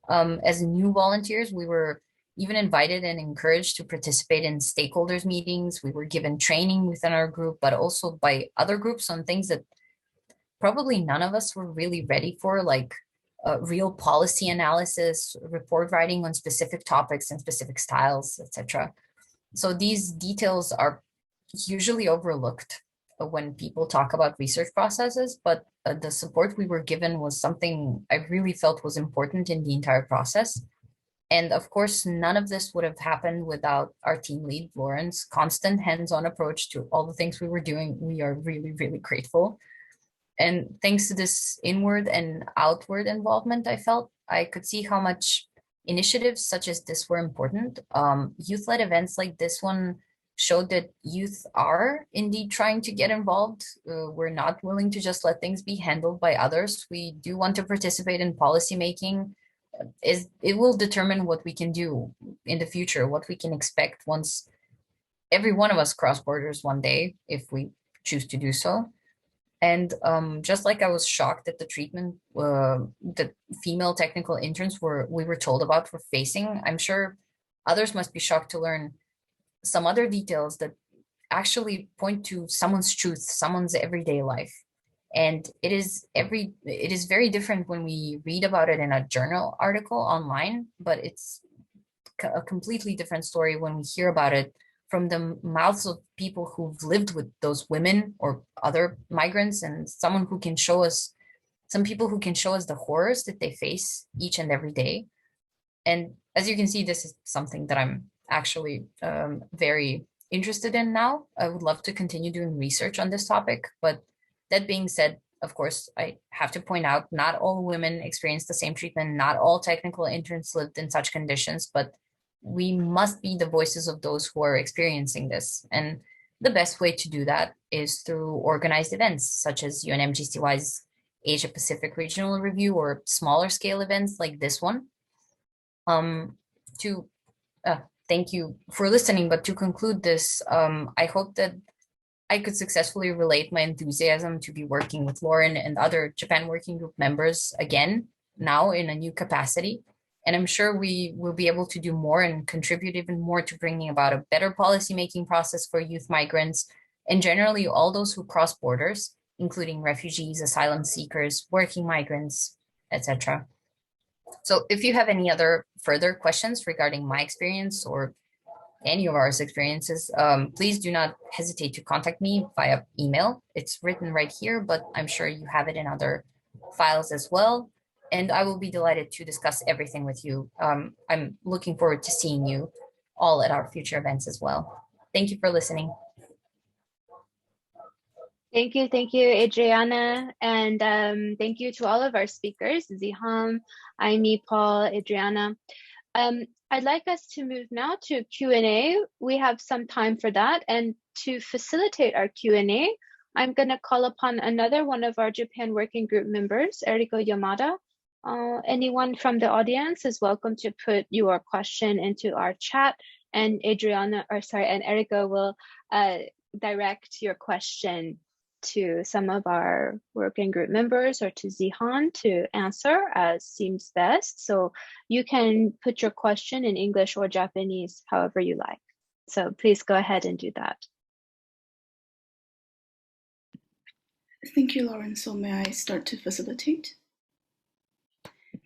As new volunteers, we were even invited and encouraged to participate in stakeholders meetings. We were given training within our group, but also by other groups on things that probably none of us were really ready for, like real policy analysis, report writing on specific topics and specific styles, etc. So these details are usually overlooked when people talk about research processes, but the support we were given was something I really felt was important in the entire process. And of course, none of this would have happened without our team lead, Lauren's constant hands-on approach to all the things we were doing. We are really, really grateful. And thanks to this inward and outward involvement, I felt I could see how much initiatives such as this were important. Youth-led events like this one showed that youth are indeed trying to get involved. We're not willing to just let things be handled by others. We do want to participate in policymaking. It will determine what we can do in the future, what we can expect once every one of us cross borders one day if we choose to do so. And just like I was shocked at the treatment that female technical interns we were told about were facing, I'm sure others must be shocked to learn some other details that actually point to someone's truth, someone's everyday life. And it is very different when we read about it in a journal article online, but it's a completely different story when we hear about it from the mouths of people who've lived with those women or other migrants, and some people who can show us the horrors that they face each and every day. And as you can see, this is something that I'm actually very interested in now. I would love to continue doing research on this topic, but that being said, of course, I have to point out not all women experience the same treatment, not all technical interns lived in such conditions, but we must be the voices of those who are experiencing this. And the best way to do that is through organized events such as UN-MGCY's Asia-Pacific Regional Review or smaller scale events like this one. Thank you for listening, but to conclude this, I hope that I could successfully relate my enthusiasm to be working with Lauren and other Japan Working Group members again, now in a new capacity. And I'm sure we will be able to do more and contribute even more to bringing about a better policymaking process for youth migrants and generally all those who cross borders, including refugees, asylum seekers, working migrants, etc. So if you have any other further questions regarding my experience or any of our experiences, please do not hesitate to contact me via email. It's written right here, but I'm sure you have it in other files as well. And I will be delighted to discuss everything with you. I'm looking forward to seeing you all at our future events as well. Thank you for listening. Thank you, Adriana, and thank you to all of our speakers, Zihan, Aimi, Paul, Adriana. I'd like us to move now to Q&A. We have some time for that, and to facilitate our Q&A, I'm going to call upon another one of our Japan Working Group members, Eriko Yamada. Anyone from the audience is welcome to put your question into our chat, and Eriko will direct your question to some of our working group members or to Zihan to answer as seems best. So you can put your question in English or Japanese, however you like. So please go ahead and do that. Thank you, Lauren. So may I start to facilitate?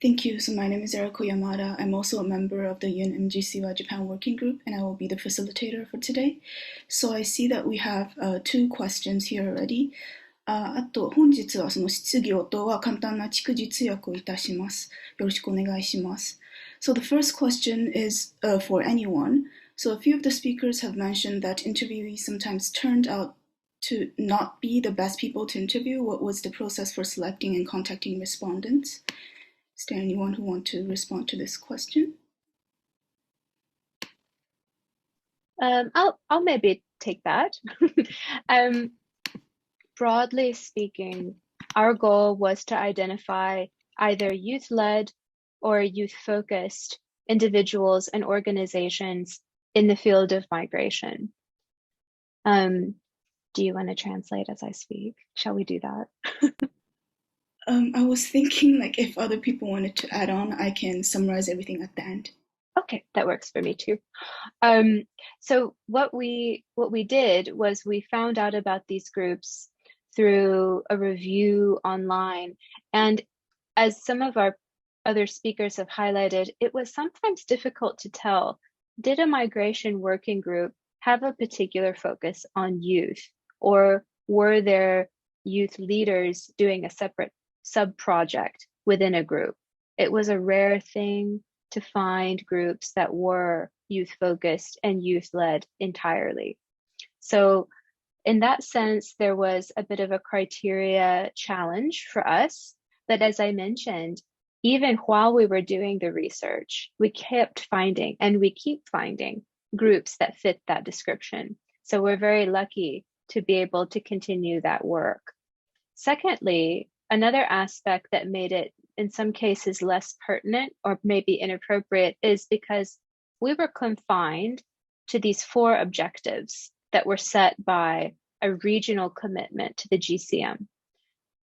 Thank you. So my name is Eriko Yamada. I'm also a member of the UN-MGCY Japan Working Group, and I will be the facilitator for today. So I see that we have 2 questions here already. あと本日はその質疑応答は簡単な逐次通訳をいたします。よろしくお願いします。So the first question is for anyone. So a few of the speakers have mentioned that interviewees sometimes turned out to not be the best people to interview. What was the process for selecting and contacting respondents? Is there anyone who wants to respond to this question? I'll maybe take that. Broadly speaking, our goal was to identify either youth-led or youth-focused individuals and organizations in the field of migration. Do you want to translate as I speak? Shall we do that? I was thinking like if other people wanted to add on, I can summarize everything at the end. Okay, that works for me too. So what we did was we found out about these groups through a review online. And as some of our other speakers have highlighted, it was sometimes difficult to tell, did a migration working group have a particular focus on youth, or were there youth leaders doing a separate sub-project within a group? It was a rare thing to find groups that were youth-focused and youth-led entirely. So in that sense, there was a bit of a criteria challenge for us. But as I mentioned, even while we were doing the research, we kept finding, and we keep finding, groups that fit that description. So we're very lucky to be able to continue that work. Secondly, another aspect that made it in some cases less pertinent or maybe inappropriate is because we were confined to these 4 objectives that were set by a regional commitment to the GCM.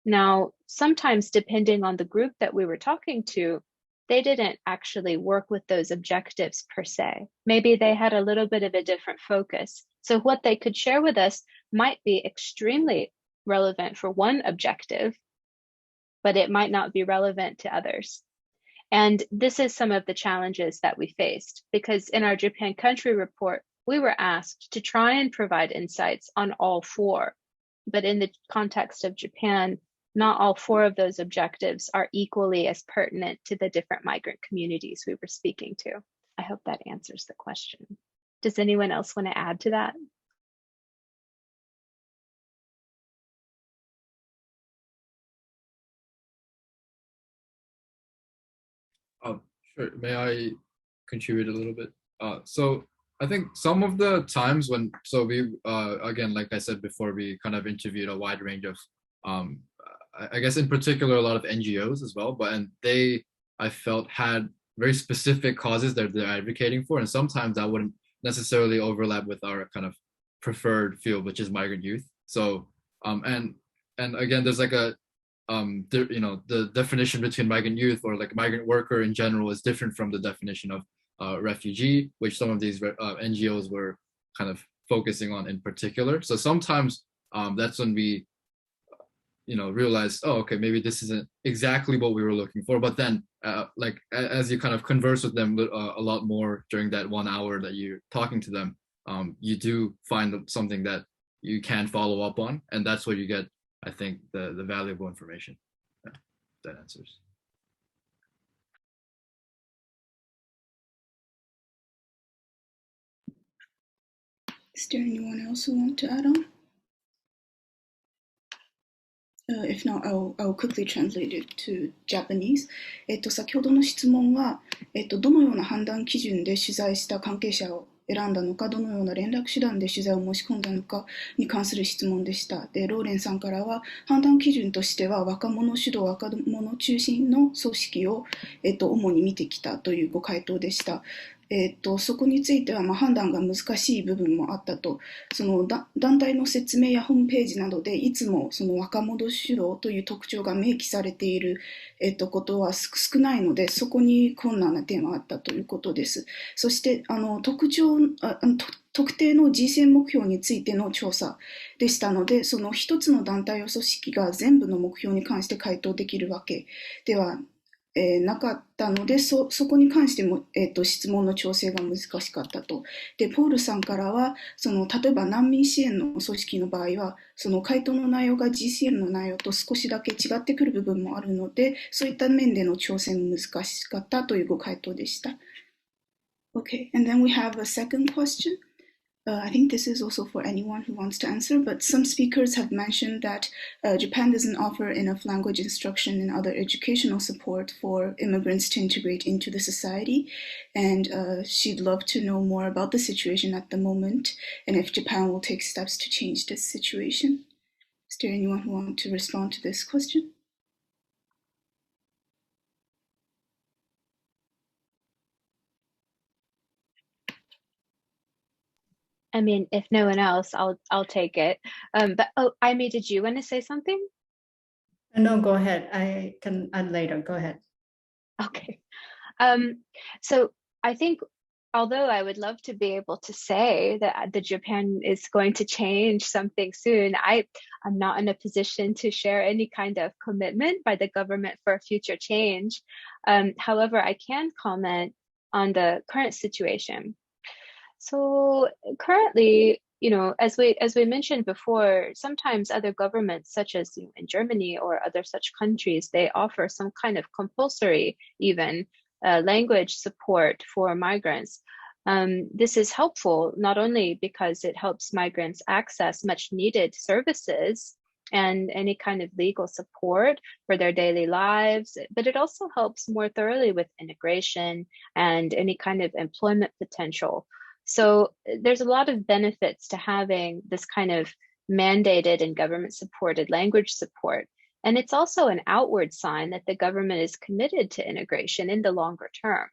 Now, sometimes depending on the group that we were talking to, they didn't actually work with those objectives per se. Maybe they had a little bit of a different focus. So what they could share with us might be extremely relevant for one objective, but it might not be relevant to others. And this is some of the challenges that we faced, because in our Japan country report, we were asked to try and provide insights on all 4. But in the context of Japan, not all 4 of those objectives are equally as pertinent to the different migrant communities we were speaking to. I hope that answers the question. Does anyone else want to add to that? Sure. May I contribute a little bit? So I think some of the times when, so we, again, like I said before, we kind of interviewed a wide range of, I guess in particular, a lot of NGOs as well, and they, I felt, had very specific causes that they're advocating for, and sometimes that wouldn't necessarily overlap with our kind of preferred field, which is migrant youth. So, and again, there's like a, the definition between migrant youth or like migrant worker in general is different from the definition of refugee, which some of these NGOs were kind of focusing on in particular. So sometimes that's when we, realize, oh, okay, maybe this isn't exactly what we were looking for. But then, like as you kind of converse with them a lot more during that 1 hour that you're talking to them, you do find something that you can follow up on, and that's what you get, I think, the valuable information. Yeah, that answers. Is there anyone else who want to add on? If not, I'll quickly translate it to Japanese. 先ほどの質問は、どのような判断基準で取材した関係者を選んだのか、どのような連絡手段で取材を申し込んだのかに関する質問でした。で、ローレンさんからは、判断基準としては、若者主導、若者中心の組織を、主に見てきたというご回答でした。そこについては、判断が難しい部分もあったと、その団体の説明やホームページなどでいつもその若者主導という特徴が明記されている、ことは少ないので、そこに困難な点はあったということです。そして特定の GCM 目標についての調査でしたので、その一つの団体や組織が全部の目標に関して回答できるわけではなかったので、そこに関しても、質問の調整が難しかったと。で、ポールさんからは、例えば難民支援の組織の場合は、その回答の内容が GCM の内容と少しだけ違ってくる部分もあるので、そういった面での調整も難しかったというご回答でした。Okay, and then we have a second question. I think this is also for anyone who wants to answer, but some speakers have mentioned that Japan doesn't offer enough language instruction and other educational support for immigrants to integrate into the society, and she'd love to know more about the situation at the moment and if Japan will take steps to change this situation. Is there anyone who wants to respond to this question? I mean, if no one else, I'll take it. But Aimi, did you want to say something? No, go ahead. I can add later. Go ahead. Okay. So I think, although I would love to be able to say that the Japan is going to change something soon, I'm not in a position to share any kind of commitment by the government for a future change. However, I can comment on the current situation. So currently, as we mentioned before, sometimes other governments, such as in Germany or other such countries, they offer some kind of compulsory, even language support for migrants. This is helpful not only because it helps migrants access much needed services and any kind of legal support for their daily lives, but it also helps more thoroughly with integration and any kind of employment potential. So there's a lot of benefits to having this kind of mandated and government supported language support. And it's also an outward sign that the government is committed to integration in the longer term.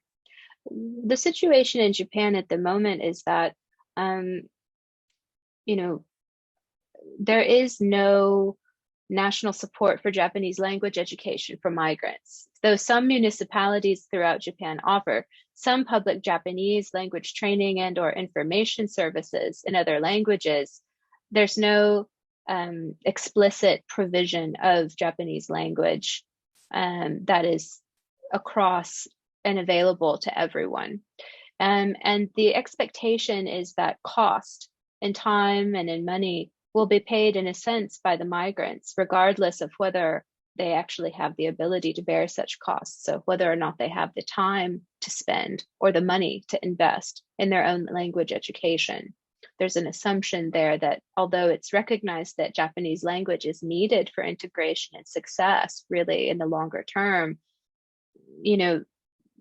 The situation in Japan at the moment is that you know, there is no national support for Japanese language education for migrants. Though some municipalities throughout Japan offer some public Japanese language training and or information services in other languages, there's no explicit provision of Japanese language that is across and available to everyone. And the expectation is that cost in time and in money will be paid in a sense by the migrants, regardless of whether they actually have the ability to bear such costs. So whether or not they have the time to spend or the money to invest in their own language education. There's an assumption there that although it's recognized that Japanese language is needed for integration and success, really in the longer term, you know,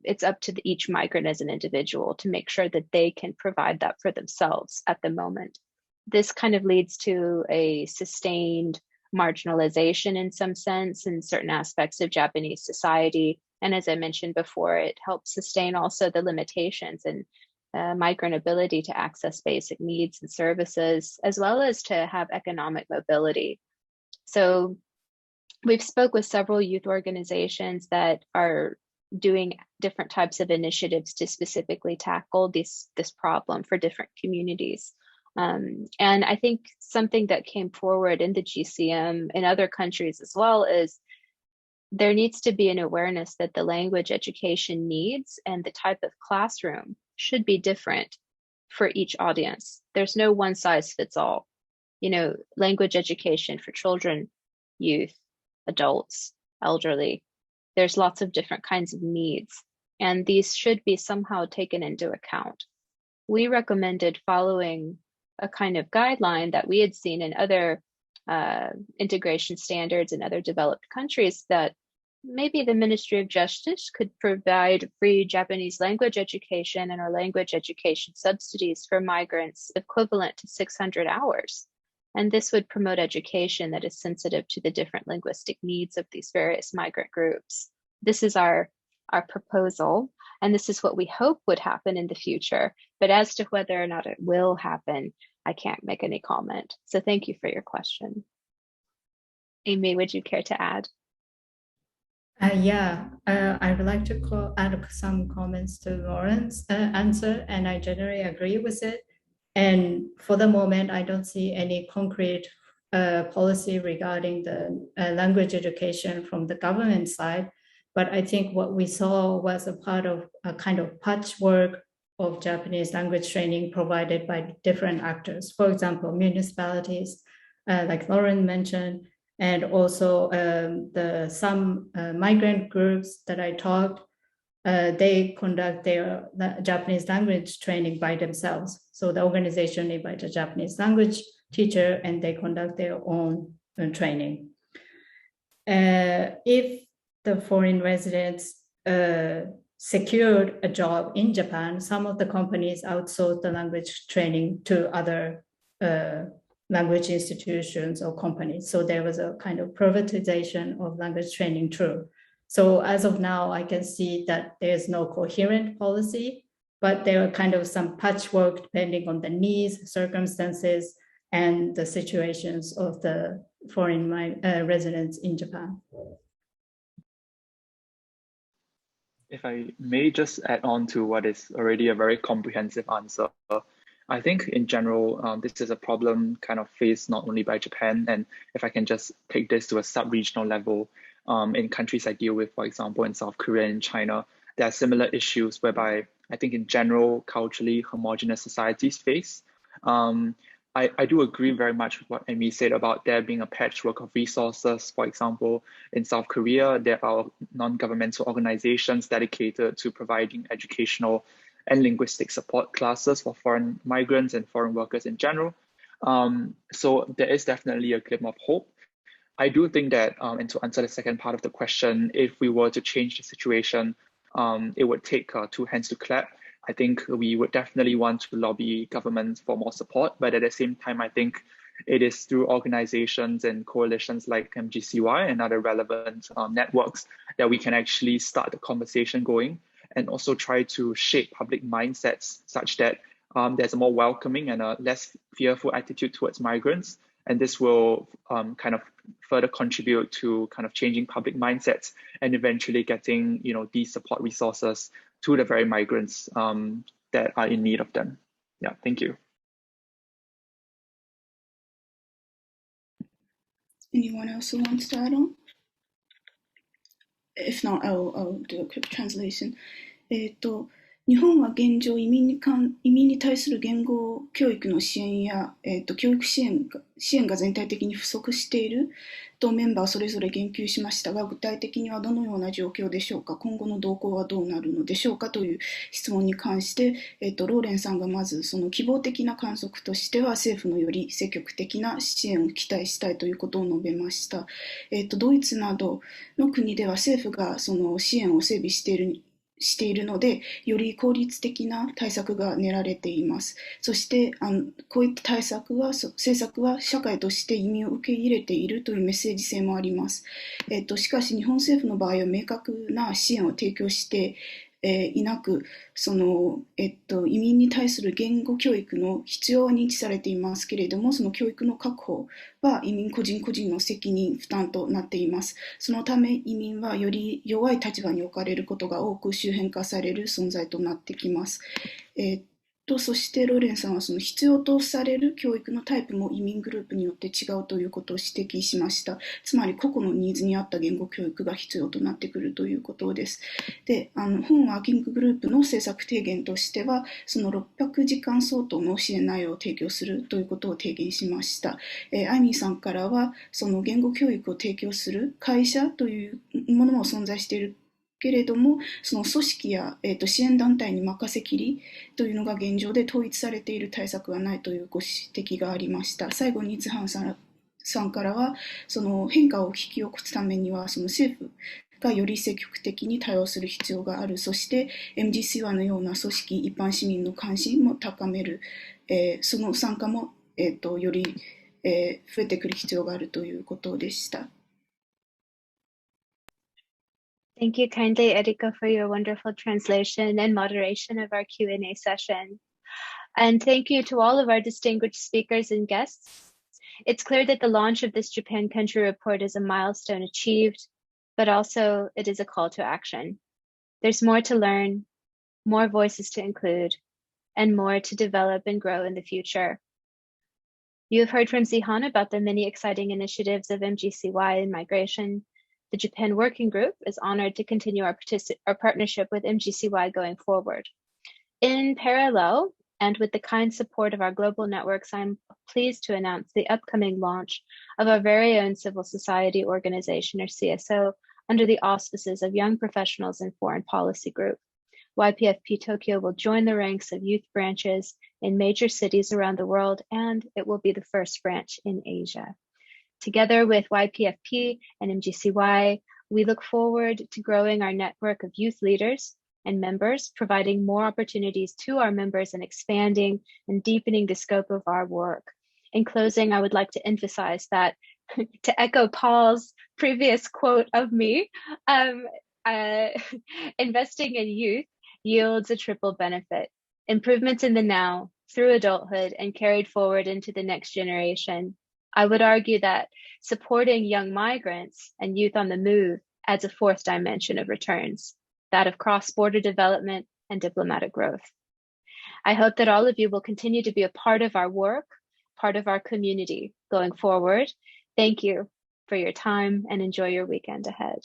it's up to each migrant as an individual to make sure that they can provide that for themselves at the moment. This kind of leads to a sustained marginalization in some sense in certain aspects of Japanese society. And as I mentioned before, it helps sustain also the limitations in migrant ability to access basic needs and services, as well as to have economic mobility. So we've spoke with several youth organizations that are doing different types of initiatives to specifically tackle this problem for different communities. And I think something that came forward in the GCM in other countries as well is there needs to be an awareness that the language education needs and the type of classroom should be different for each audience. There's no one size fits all. You know, language education for children, youth, adults, elderly, there's lots of different kinds of needs, and these should be somehow taken into account. We recommended following a kind of guideline that we had seen in other integration standards in other developed countries, that maybe the Ministry of Justice could provide free Japanese language education and or language education subsidies for migrants equivalent to 600 hours. And this would promote education that is sensitive to the different linguistic needs of these various migrant groups. This is our proposal, and this is what we hope would happen in the future. But as to whether or not it will happen, I can't make any comment. So thank you for your question. Amy, would you care to add? I would like to add some comments to Lauren's answer, and I generally agree with it. And for the moment, I don't see any concrete policy regarding the language education from the government side. But I think what we saw was a part of a kind of patchwork of Japanese language training provided by different actors. For example, municipalities, like Lauren mentioned, and also some migrant groups that I talked, they conduct their Japanese language training by themselves. So the organization invites a Japanese language teacher and they conduct their own training. If the foreign residents secured a job in Japan, some of the companies outsource the language training to other language institutions or companies. So there was a kind of privatization of language training too. So as of now, I can see that there's no coherent policy, but there are kind of some patchwork depending on the needs, circumstances, and the situations of the foreign residents in Japan. If I may just add on to what is already a very comprehensive answer, I think in general, this is a problem kind of faced not only by Japan, and if I can just take this to a sub-regional level, in countries I deal with, for example, in South Korea and China, there are similar issues whereby I think in general, culturally homogeneous societies face. I do agree very much with what Aimi said about there being a patchwork of resources. For example, in South Korea, there are non-governmental organizations dedicated to providing educational and linguistic support classes for foreign migrants and foreign workers in general. So there is definitely a glimmer of hope. I do think that, and to answer the second part of the question, if we were to change the situation, it would take two hands to clap. I think we would definitely want to lobby governments for more support, but at the same time, I think it is through organizations and coalitions like MGCY and other relevant networks that we can actually start the conversation going and also try to shape public mindsets such that there's a more welcoming and a less fearful attitude towards migrants. And this will kind of further contribute to kind of changing public mindsets and eventually getting, these support resources to the very migrants that are in need of them. Yeah, thank you. Anyone else who wants to add on? If not, I'll do a quick translation. 日本は現状移民に対する言語教育の支援や、教育支援が全体的に不足しているとメンバーそれぞれ言及しましたが、具体的にはどのような状況でしょうか、今後の動向はどうなるのでしょうかという質問に関して、ローレンさんがまずその希望的な観測としては政府のより積極的な支援を期待したいということを述べました。ドイツなどの国では政府がその支援を整備しているので、より効率的な対策が練られています。そしてこういった政策は社会として移民を受け入れているというメッセージ性もあります。しかし日本政府の場合は明確な支援を提供していなく、移民に対する言語教育の必要は認知されていますけれども、その教育の確保は移民個人個人の責任負担となっています。そのため移民はより弱い立場に置かれることが多く周辺化される存在となってきます。そしてローレンさんはその必要とされる教育のタイプも移民グループによって違うということを指摘しました。つまり個々のニーズに合った言語教育が必要となってくるということです。で、本ワーキンググループの政策提言としては、その600時間相当の支援内容を提供するということを提言しました。アイミーさんからは、その言語教育を提供する会社というものも存在しているけれども、その組織や、支援団体に任せきりというのが現状で統一されている対策がないというご指摘がありました。最後にハンさんからは、その変化を引き起こすためには、その政府がより積極的に対応する必要がある。そして MGCY のような組織、一般市民の関心も高める。その参加も、より、増えてくる必要があるということでした。Thank you kindly, Eriko, for your wonderful translation and moderation of our Q&A session. And thank you to all of our distinguished speakers and guests. It's clear that the launch of this Japan Country Report is a milestone achieved, but also it is a call to action. There's more to learn, more voices to include, and more to develop and grow in the future. You have heard from Zihan about the many exciting initiatives of MGCY in migration. The Japan Working Group is honored to continue our partnership with MGCY going forward. In parallel, and with the kind support of our global networks, I'm pleased to announce the upcoming launch of our very own civil society organization, or CSO, under the auspices of Young Professionals in Foreign Policy Group. YPFP Tokyo will join the ranks of youth branches in major cities around the world, and it will be the first branch in Asia. Together with YPFP and MGCY, we look forward to growing our network of youth leaders and members, providing more opportunities to our members and expanding and deepening the scope of our work. In closing, I would like to emphasize that, to echo Paul's previous quote of me, investing in youth yields a triple benefit: improvements in the now, through adulthood, and carried forward into the next generation. I would argue that supporting young migrants and youth on the move adds a fourth dimension of returns, that of cross-border development and diplomatic growth. I hope that all of you will continue to be a part of our work, part of our community going forward. Thank you for your time and enjoy your weekend ahead.